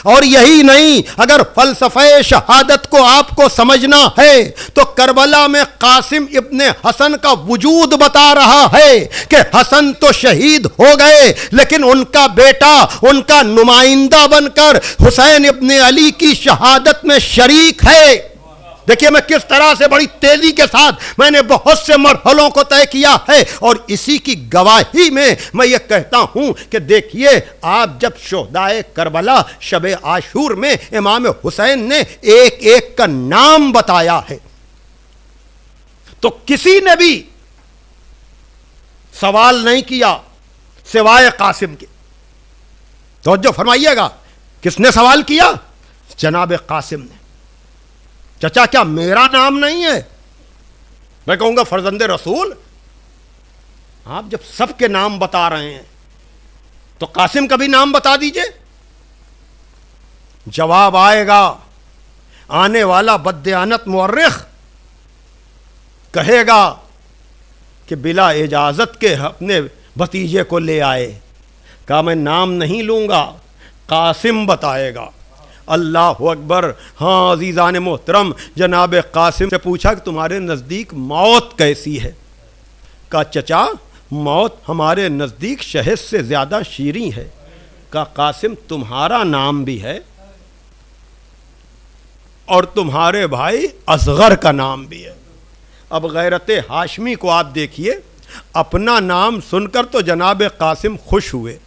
اور یہی نہیں، اگر فلسفہ شہادت کو آپ کو سمجھنا ہے تو کربلا میں قاسم ابن حسن کا وجود بتا رہا ہے کہ حسن تو شہید ہو گئے لیکن ان کا بیٹا ان کا نمائندہ بن کر حسین ابن علی کی شہادت میں شریک ہے. دیکھیے میں کس طرح سے بڑی تیزی کے ساتھ میں نے بہت سے مرحلوں کو طے کیا ہے، اور اسی کی گواہی میں میں یہ کہتا ہوں کہ دیکھیے آپ جب شہدائے کربلا شب عاشور میں امام حسین نے ایک ایک کا نام بتایا ہے تو کسی نے بھی سوال نہیں کیا سوائے قاسم کے. توجہ فرمائیے گا, کس نے سوال کیا؟ جناب قاسم نے. چچا کیا میرا نام نہیں ہے؟ میں کہوں گا فرزند رسول, آپ جب سب کے نام بتا رہے ہیں تو قاسم کا بھی نام بتا دیجئے. جواب آئے گا, آنے والا بددیانت مورخ کہے گا کہ بلا اجازت کے اپنے بھتیجے کو لے آئے. کہا میں نام نہیں لوں گا, قاسم بتائے گا. اللہ اکبر. ہاں عزیزان محترم, جناب قاسم سے پوچھا کہ تمہارے نزدیک موت کیسی ہے؟ کہا چچا موت ہمارے نزدیک شہد سے زیادہ شیریں ہے. کہا قاسم تمہارا نام بھی ہے اور تمہارے بھائی اصغر کا نام بھی ہے. اب غیرت ہاشمی کو آپ دیکھیے, اپنا نام سن کر تو جناب قاسم خوش ہوئے,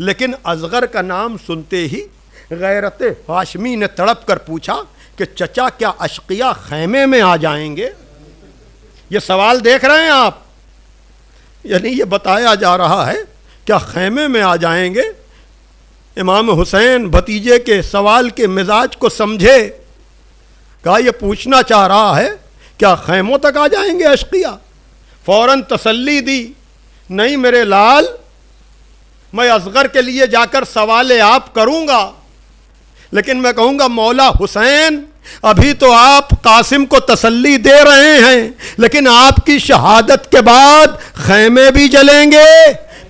لیکن اصغر کا نام سنتے ہی غیرت ہاشمی نے تڑپ کر پوچھا کہ چچا کیا اشقیاء خیمے میں آ جائیں گے؟ یہ سوال دیکھ رہے ہیں آپ, یعنی یہ بتایا جا رہا ہے کیا خیمے میں آ جائیں گے؟ امام حسین بھتیجے کے سوال کے مزاج کو سمجھے, کہا یہ پوچھنا چاہ رہا ہے کیا خیموں تک آ جائیں گے اشقیاء؟ فوراً تسلی دی, نہیں میرے لال, میں اصغر کے لیے جا کر سوال آپ کروں گا, لیکن میں کہوں گا مولا حسین ابھی تو آپ قاسم کو تسلی دے رہے ہیں, لیکن آپ کی شہادت کے بعد خیمے بھی جلیں گے,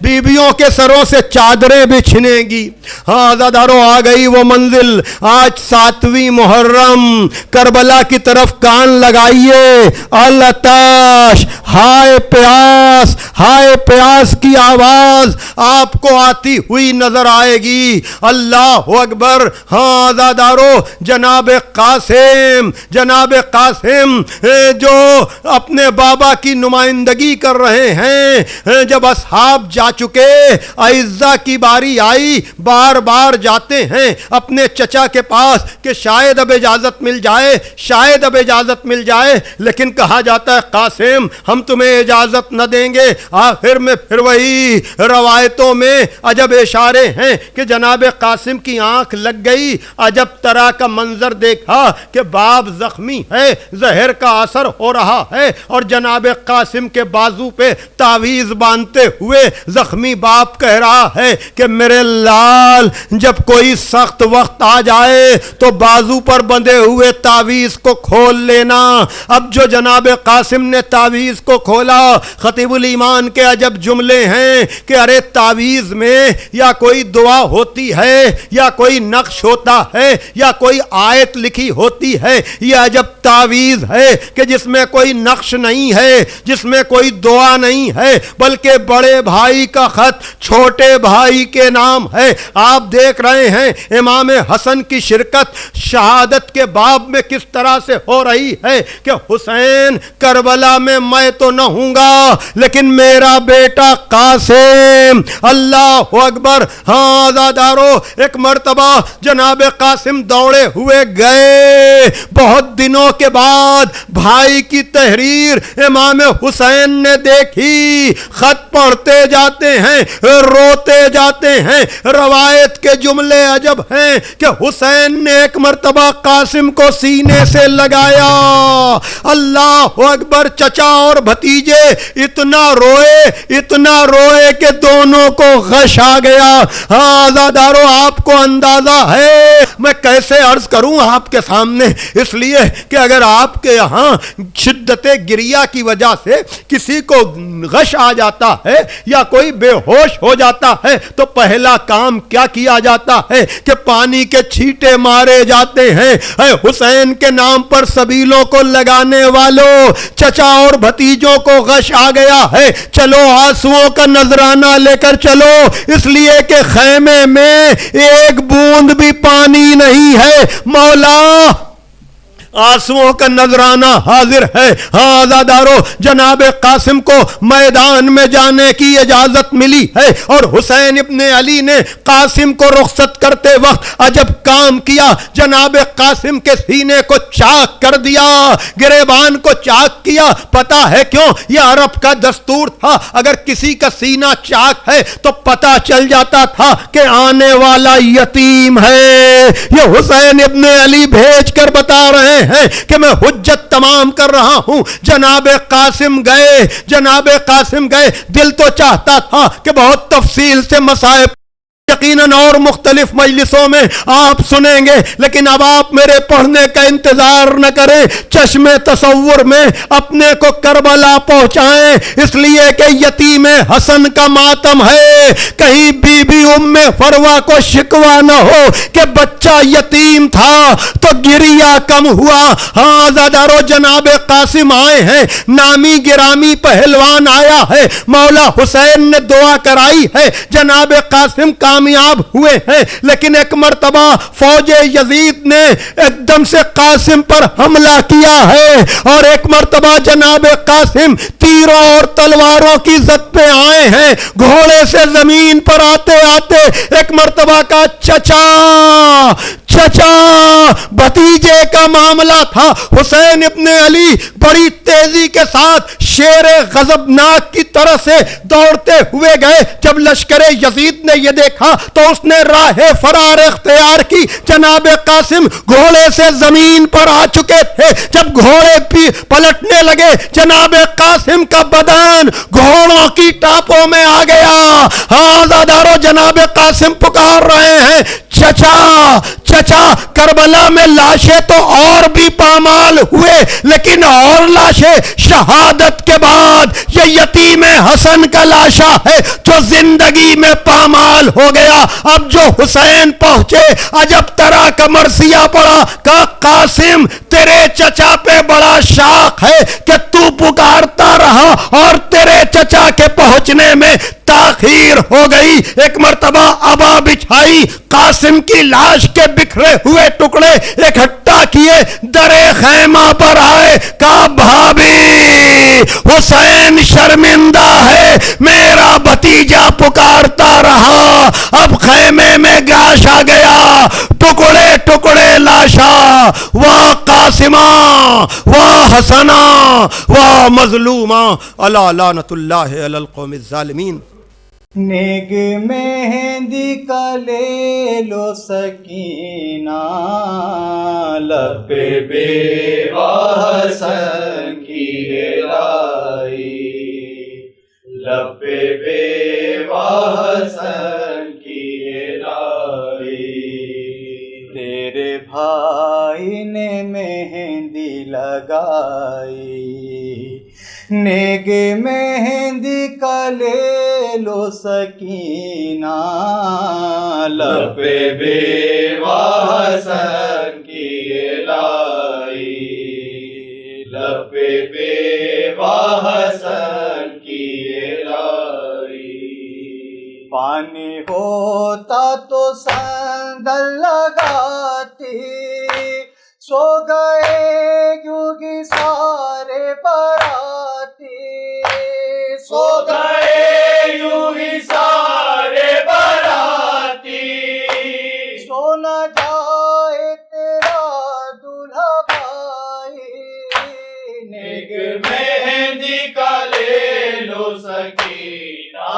بیویوں کے سروں سے چادریں بچھنے گی. ہاں عزادارو آ گئی وہ منزل. آج 7ویں محرم, کربلا کی طرف کان لگائیے. العطش, ہائے پیاس, ہائے پیاس کی آواز آپ کو آتی ہوئی نظر آئے گی. اللہ اکبر. ہاں عزادارو جناب قاسم, جناب قاسم جو اپنے بابا کی نمائندگی کر رہے ہیں, جب اصحاب جا چکے, اعزا کی باری آئی, بار بار جاتے ہیں اپنے چچا کے پاس کہ شاید اب اجازت مل جائے, شاید اب اجازت مل جائے, لیکن کہا جاتا ہے قاسم ہم تمہیں اجازت نہ دیں گے. آخر میں پھر وہی روایتوں میں عجب اشارے ہیں کہ جناب قاسم کی آنکھ لگ گئی, عجب طرح کا منظر دیکھا کہ باپ زخمی ہے, زہر کا اثر ہو رہا ہے, اور جناب قاسم کے بازو پہ تعویذ باندھتے ہوئے زخمی باپ کہہ رہا ہے کہ میرے لال جب کوئی سخت وقت آ جائے تو بازو پر بندھے ہوئے تعویذ کو کھول لینا. اب جو جناب قاسم نے تعویذ کو کھولا, خطیب الایمان کے عجب جملے ہیں کہ ارے تعویذ میں یا کوئی دعا ہوتی ہے, یا کوئی نقش ہوتا ہے, یا کوئی آیت لکھی ہوتی ہے, یہ عجب تعویذ ہے کہ جس میں کوئی نقش نہیں ہے, جس میں کوئی دعا نہیں ہے, بلکہ بڑے بھائی کا خط چھوٹے بھائی کے نام ہے. آپ دیکھ رہے ہیں امام حسن کی شرکت شہادت کے باب میں کس طرح سے ہو رہی ہے کہ حسین کربلا میں میں تو نہ ہوں گا, لیکن میرا بیٹا قاسم. اللہ اکبر. ہاں عزادارو ایک مرتبہ جناب قاسم دوڑے ہوئے گئے, بہت دنوں کے بعد بھائی کی تحریر امام حسین نے دیکھی, خط پڑھتے جاتے ہیں, روتے جاتے ہیں. روایت کے جملے عجب ہیں کہ حسین نے ایک مرتبہ قاسم کو سینے سے لگایا. اللہ اکبر. چچا اور بھتیجے اتنا روئے کہ دونوں کو غش آ گیا. ہاں عزادارو آپ کو اندازہ ہے میں کیسے عرض کروں آپ کے سامنے, اس لیے کہ اگر آپ کے یہاں شدت گریہ کی وجہ سے کسی کو غش آ جاتا ہے یا کوئی بے ہوش ہو جاتا ہے تو پہلا کام کیا کیا جاتا ہے کہ پانی کے چھیٹے مارے جاتے ہیں. اے حسین کے نام پر سبیلوں کو لگانے والوں, چچا اور بھتیجوں کو غش آ گیا ہے, چلو آنسوؤں کا نذرانہ لے کر چلو, اس لیے کہ خیمے میں ایک بوند بھی پانی نہیں ہے. مولا آنسوؤں کا نذرانہ حاضر ہے. عزادارو جناب قاسم کو میدان میں جانے کی اجازت ملی ہے اور حسین ابن علی نے قاسم کو رخصت کرتے وقت عجب کام کیا. جناب قاسم کے سینے کو چاک کر دیا, گریبان کو چاک کیا. پتا ہے کیوں؟ یہ عرب کا دستور تھا, اگر کسی کا سینہ چاک ہے تو پتا چل جاتا تھا کہ آنے والا یتیم ہے. یہ حسین ابن علی بھیج کر بتا رہے ہیں کہ میں حجت تمام کر رہا ہوں. جناب قاسم گئے. دل تو چاہتا تھا کہ بہت تفصیل سے مسائل یقیناً اور مختلف مجلسوں میں آپ سنیں گے, لیکن اب آپ میرے پڑھنے کا انتظار نہ کریں, چشم تصور میں اپنے کو کربلا پہنچائیں, اس لیے کہ یتیم حسن کا ماتم ہے. کہیں بی بی ام فروا کو شکوا نہ ہو کہ بچہ یتیم تھا تو گریا کم ہوا. ہاں عزادارو جناب قاسم آئے ہیں, نامی گرامی پہلوان آیا ہے, مولا حسین نے دعا کرائی ہے, جناب قاسم کامیاب ہوئے ہیں. لیکن ایک مرتبہ فوج یزید نے ایک دم سے قاسم پر حملہ کیا ہے اور ایک مرتبہ جناب قاسم تیروں اور تلواروں کی زد پہ آئے ہیں. گھوڑے سے زمین پر آتے آتے ایک مرتبہ کا چچا بھتیجے کا معاملہ تھا. حسین ابن علی بڑی تیزی کے ساتھ شیر غضبناک کی طرح سے دوڑتے ہوئے گئے. جب لشکر یزید نے یہ دیکھا تو اس نے راہ فرار اختیار کی. جناب قاسم گھوڑے سے زمین پر آ چکے تھے. جب گھوڑے پلٹنے لگے, جناب قاسم کا بدن گھوڑوں کی ٹاپوں میں آ گیا. عزادارو جناب قاسم پکار رہے ہیں, چچا. کربلا میں لاشیں تو اور بھی پامال ہوئے, لیکن اور لاشیں شہادت کے بعد یہ یتیم حسن کا لاشا ہے جو زندگی میں پامال ہو گیا. اب جو حسین پہنچے عجب طرح کا مرثیہ پڑا کہ قاسم تیرے چچا پہ بڑا شاق ہے کہ تو پکارتا رہا اور تیرے چچا کے پہنچنے میں تاخیر ہو گئی. ایک مرتبہ ابا بچھائی, قاسم کی لاش کے بکھرے ہوئے ٹکڑے اکٹھا کیے, درے خیمہ پر آئے, کہا بھابی حسین شرمندہ ہے, میرا بھتیجا پکارتا رہا, اب خیمے میں گاش آ گیا, ٹکڑے ٹکڑے لاشا. واہ قاسمہ, واہ حسنہ, واہ مظلومہ, الا لعنت اللہ علی القوم الظالمین. نیگ مہندی کا لے لو سکینہ, لب بیوہ حسن کی لائی, لب بیوہ حسن کی لائی. تیرے بھائی نے مہندی لگائی, نیگ مہندی کا لے لو سکینہ, لب بیوہ حسن کی لائی, لب بیوہ حسن کی لائی. پانی ہوتا تو سندل لگاتی, سو گئے کیونکہ سارے باراتی, سو گئے یوں ہی سارے باراتی. سو نہ جائے تیرا دلہا بھائی, نیگ مہندی کا لے لو سکینہ,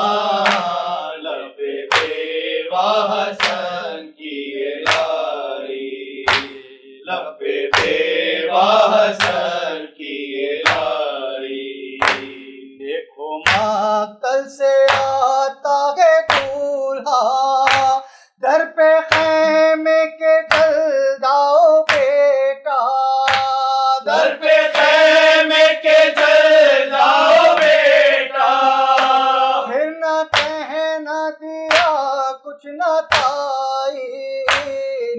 لب بیوہ حسن کی لائی, لب بیوہ حسن کی لائی. دیکھو مقتل سے آتا ہے دولہا, در پہ خیمے کے جل جاؤ بیٹا, در پہ خیمے کے جل جاؤ بیٹا. پھر نہ کہنا دیا کچھ نہ تائی,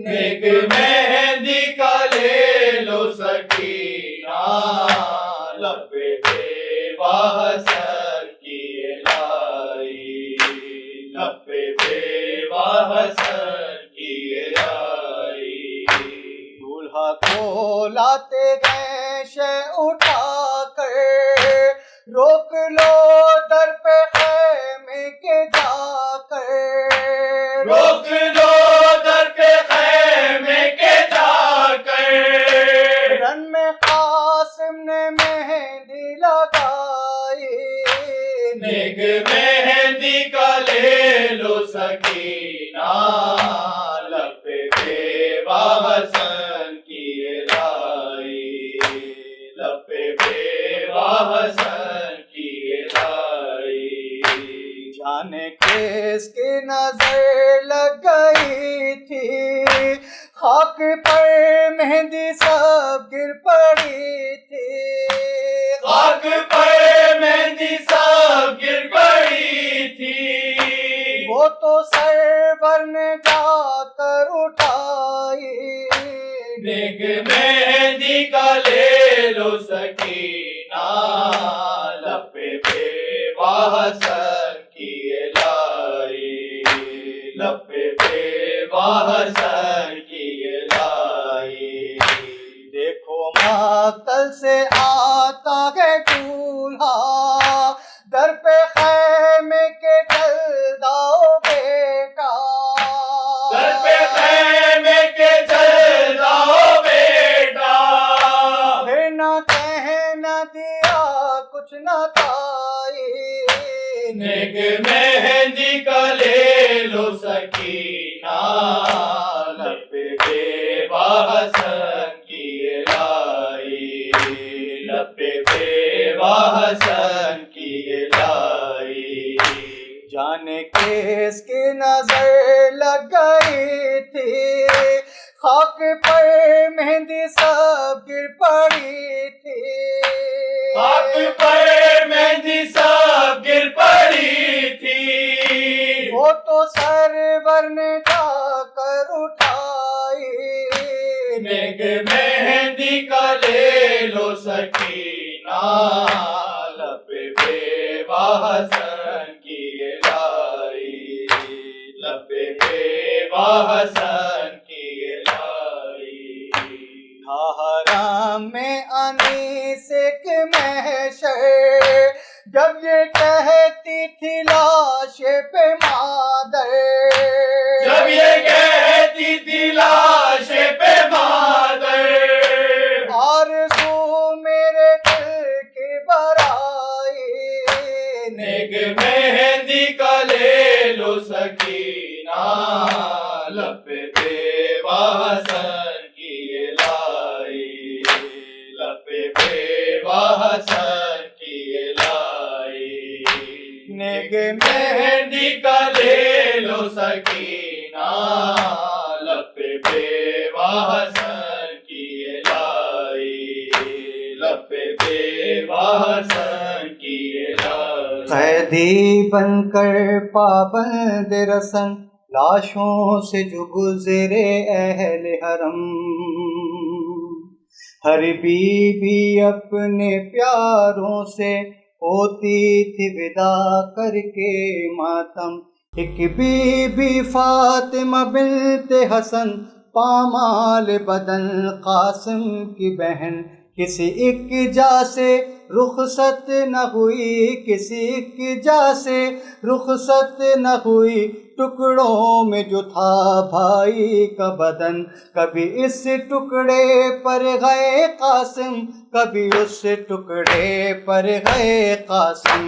نیگ مہندی کا لے لو سکینہ, لب بیوہ حسن کی لائی, لب بیوہ حسن کی لائی. طلحہ کو لاتے گئے شے اٹھا کر، روک لو در پہ خیمے کے جا کر، روک لو در پہ خیمے کے جا کر، رن میں قاسم نے مہندی لگائی، نیک مہندی کا لے لو سکینہ، لب پہ بیوہ حسن کی لائی، لب پہ بیوہ حسن کی لائی، جانے کس کی نظر لگ گئی تھی، خاک پر مہندی سب گر پڑی تھی، خاک پر مہندی سب گر پڑی تھی، وہ تو سرور نے جا کر اٹھائی، نیک مہندی کا لے لو سکینہ، لب پہ بیوہ حسن کی لائی، لب پہ بیوہ حسن کی لائی، دیکھو مقتل سے آتا ہے دولہا، در پہ خیمے کے جلداؤ بیٹا، در پہ خیمے کے جلداؤ بیٹا، پھر نہ کہنا دیا کچھ نہ تائی، نیک مہندی کا لے لو سکینہ، لب پہ بیوہ حسن کی لائی، لب پہ بیوہ حسن کی لائی، جانے کس کی نظر لگ گئی تھی، خاک پر مہندی سب گر پڑی تھی، خاک پر مہندی سب گر پڑی تھی، وہ تو سرور نے جا کر اٹھائی، نیک مہندی کا لے لو سکینہ، لب پہ بیوہ حسن کی لائی، لب پہ بیوہ حسن کی لائی، تھا حرم میں انیس ایک محشر، جب یہ کہتی تھی لاش پہ مادر، جب یہ کہتی تھی لاش پہ مادر، آرزو میرے دل کی برائی، نیک مہندی کا لے لو سکینہ، لب پہ بیوہ حسن کی لائی، لب پہ بیوہ حسن کی لائی، نیک مہندی کا لے لو سکینہ، لب پہ بیوہ حسن کی لائی، لب پہ بیوہ حسن کی لائی، قیدی بن کر پابند رسن، لاشوں سے جو گزرے اہل حرم، ہر بی اپنے پیاروں سے ہوتی تھی ودا کر کے ماتم، ایک بی فاطمہ بنت حسن، پامال بدن قاسم کی بہن، کسی ایک جا سے رخصت نہ ہوئی، کسی ایک جا سے رخصت نہ ہوئی، ٹکڑوں میں جو تھا بھائی کا بدن، کبھی اس ٹکڑے پر گئے قاسم، کبھی اس ٹکڑے پر گئے قاسم،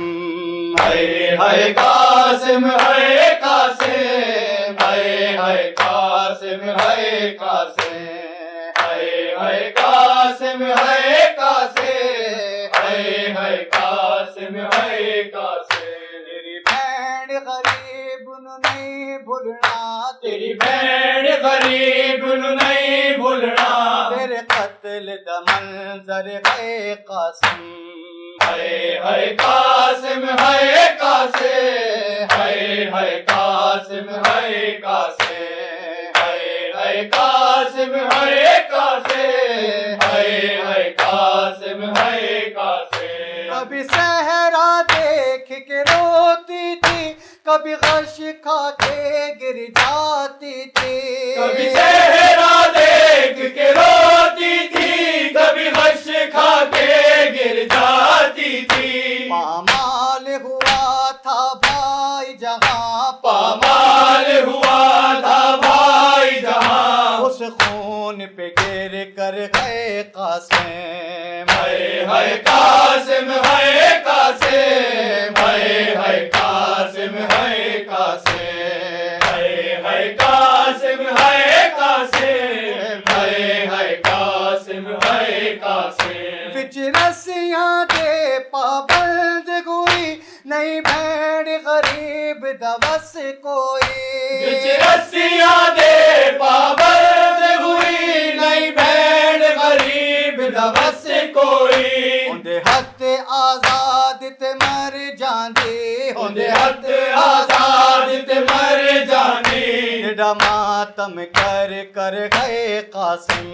ہائے ہائے قاسم، ہائے قاسم، ہائے ہائے قاسم، ہائے قاسم، ہائے ہائے قاسم، ہائے قاسم، ہائے ہائے قاسم، ہائے قاسم، تیری بہن غریب نو نہیں بھولنا، تیری بہن غریب نو نہیں بھولنا، تیرے قتل دا منظر ہے قاسم، ہائے ہائے قاسم، ہائے قاسم، ہائے ہائے قاسم، ہائے قاسم، ہائے ہائے قاسم، ہائے قاسم، ہائے ہائے قاسم، ہائے قاسم، کبھی صحرا دیکھ کے روتی تھی، کبھی غش کھا کے گر جاتی تھی، کبھی صحرا دیکھ کے رو خون پہ گر کر گئے قاسم، ہائے قاسم ہائے قاسم، ہائے قاسم ہائے قاسم، ہائے قاسم ہائے قاسم، ہائے قاسم ہائے قاسم، وچ رسیاں دے پابند ہوئی نہیں بھیڑ غریب دا بس کوئی، وچ رسیاں دے پابند ہوئی نہیں بھیڑ غریب دا بس کوئی، ہوندے ہتھ آزاد تے مر جاندی، ہوندے ہتھ آزاد تے مر جانی، جڑا ماتم کر کر گئے قاسم،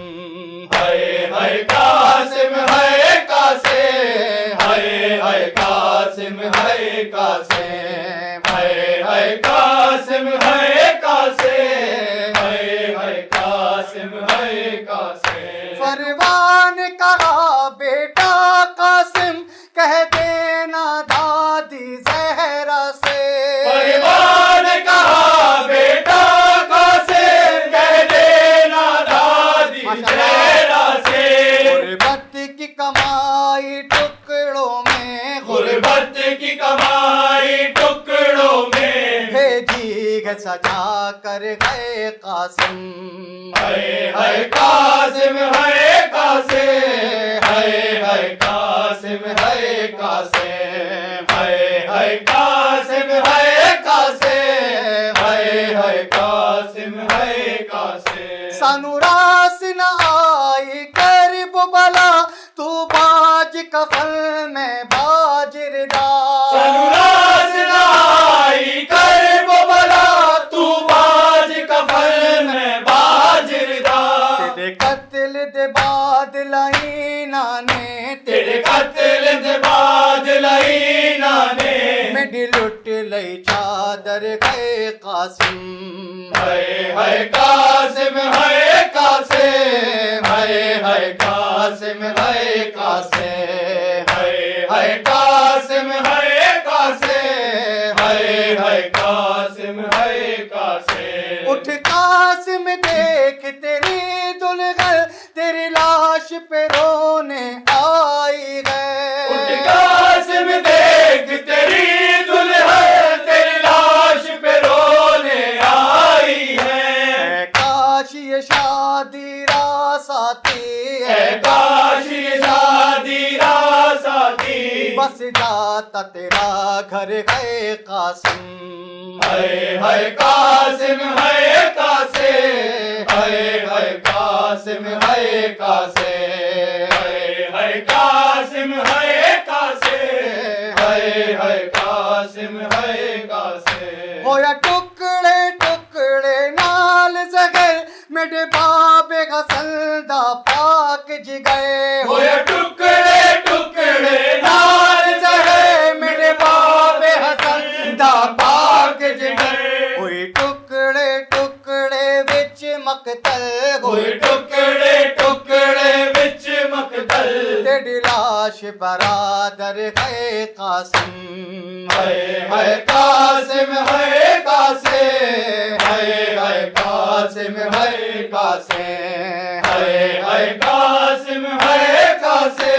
ہائے قاسم ہائے قاسم، ہائے قاسم ہائے قاسم، ہائے قاسم ہائے قاسم، ہائے قاسم ہائے قاسم، فروان کہا بیٹا قاسم کہہ دینا دادی زہرا سے، پروان کہا بیٹا قاسم کہہ دینا دادی زہرا سے، غربت کی کمائی ٹکڑوں میں، غربت کی کمائی ٹکڑوں میں، بھیجی گئے سجا کر گئے قاسم، ہائے قاسم ہائے قاسم، ہائے قاسم ہائے قاسم، ہائے قاسم ہائے قاسم، ہائے قاسم ہائے قاسم، سانو راس نہ آئی کرب بلا تو باج کفن میں باج ردا، سنراز نہ آئی کرب بلا تو باج کفن میں باج ردا، تیرے قتل دے بعد لائناں نے، تیرے قتل دے بعد لائناں نے، میڈی لٹ لئی چادر گئے قاسم، ہائے قاسم ہائے قاسم، ہائے قاسم ہائے قاسم، ہائے قاسم ہائے قاسم، ہائے قاسم ہائے قاسم، اٹھ قاسم دیکھ تیری دلہن تیری لاش پہ رونے آئی اٹھ ہے، قاسم دیکھ تیری دلہن تیری لاش پہ رونے آئی ہے، اے کاش یہ شادی راس آتی اے کاش یہ شادی راس آتی، بس جاتا تیرا گھر گئے قاسم، ہائے قاسم ہائے قاسم، ہائے قاسم ہائے قاسم، ہائے قاسم ہائے قاسم، ہائے قاسم ہائے قاسم، ہویا ٹکڑے ٹکڑے نال زہر میرے بابے غسل دا پاک جگئے، ہوئے ٹکڑے ٹکڑے نال زہر میرے بابے حسن دا پاک جگر، ہوئی ٹکڑے ٹکڑے وچ مقتل، ہوئے ٹکڑے ٹکڑے وچ مقتل، تیری لاش برادر گئے قاسم، ہائے قاسم ہائے قاسم، ہائے قاسم ہائے قاسم، ہائے قاسم ہائے قاسم،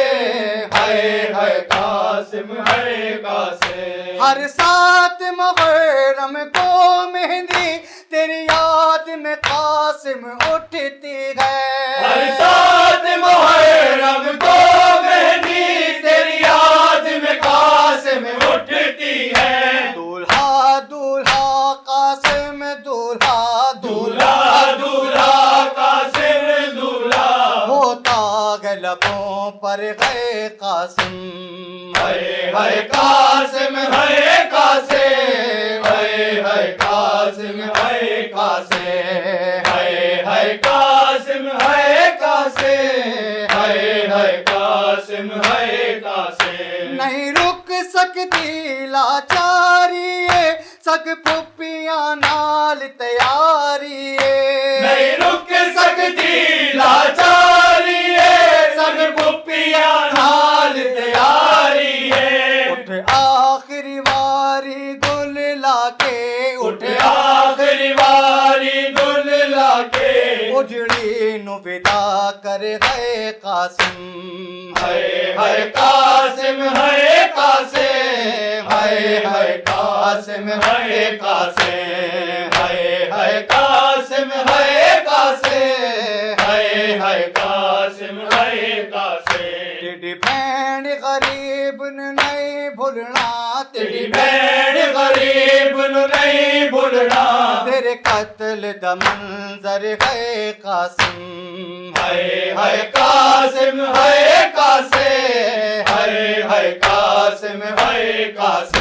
ہائے قاسم ہائے قاسم، ہر سات محرم کو مہندی تیری یاد میں قاسم اٹھتی ہے، ہر سات محرم کو مہندی تیری یاد میں قاسم اٹھتی ہے، دولہا دولہا قاسم دولہا دولہا دولہا قاسم دولہا، ہوتا گئے لبوں پر گئے قاسم، ہائے قاسم ہائے قاسم، ہائے قاسم ہائے قاسم، ہائے قاسم ہائے قاسم، ہائے قاسم ہائے قاسم، نہیں رک سکتی لاچاری ہے سگ پھپھیاں نال تیاری ہے، نہیں رک سکتی لاچاری ہے، سب پھپھیاں نال تیاری ہے، اٹھ آخری واری گل لا کے، اٹھ آخری واری گل لا کے، اجڑی نو ودا کر گئے قاسم ہائے قاسم ہائے قاسم ہائے قاسم ہائے قاسم ہائے قاسم ہائے قاسم ہائے قاسم ہائے قاسم تیری بہن غریب نو نہیں بھولنا تیری بہن غریب نو نہیں بھولنا تیرے قتل دا منظر ہے قاسم ہائے قاسم ہائے قاسم ہائے قاسم ہائے قاسم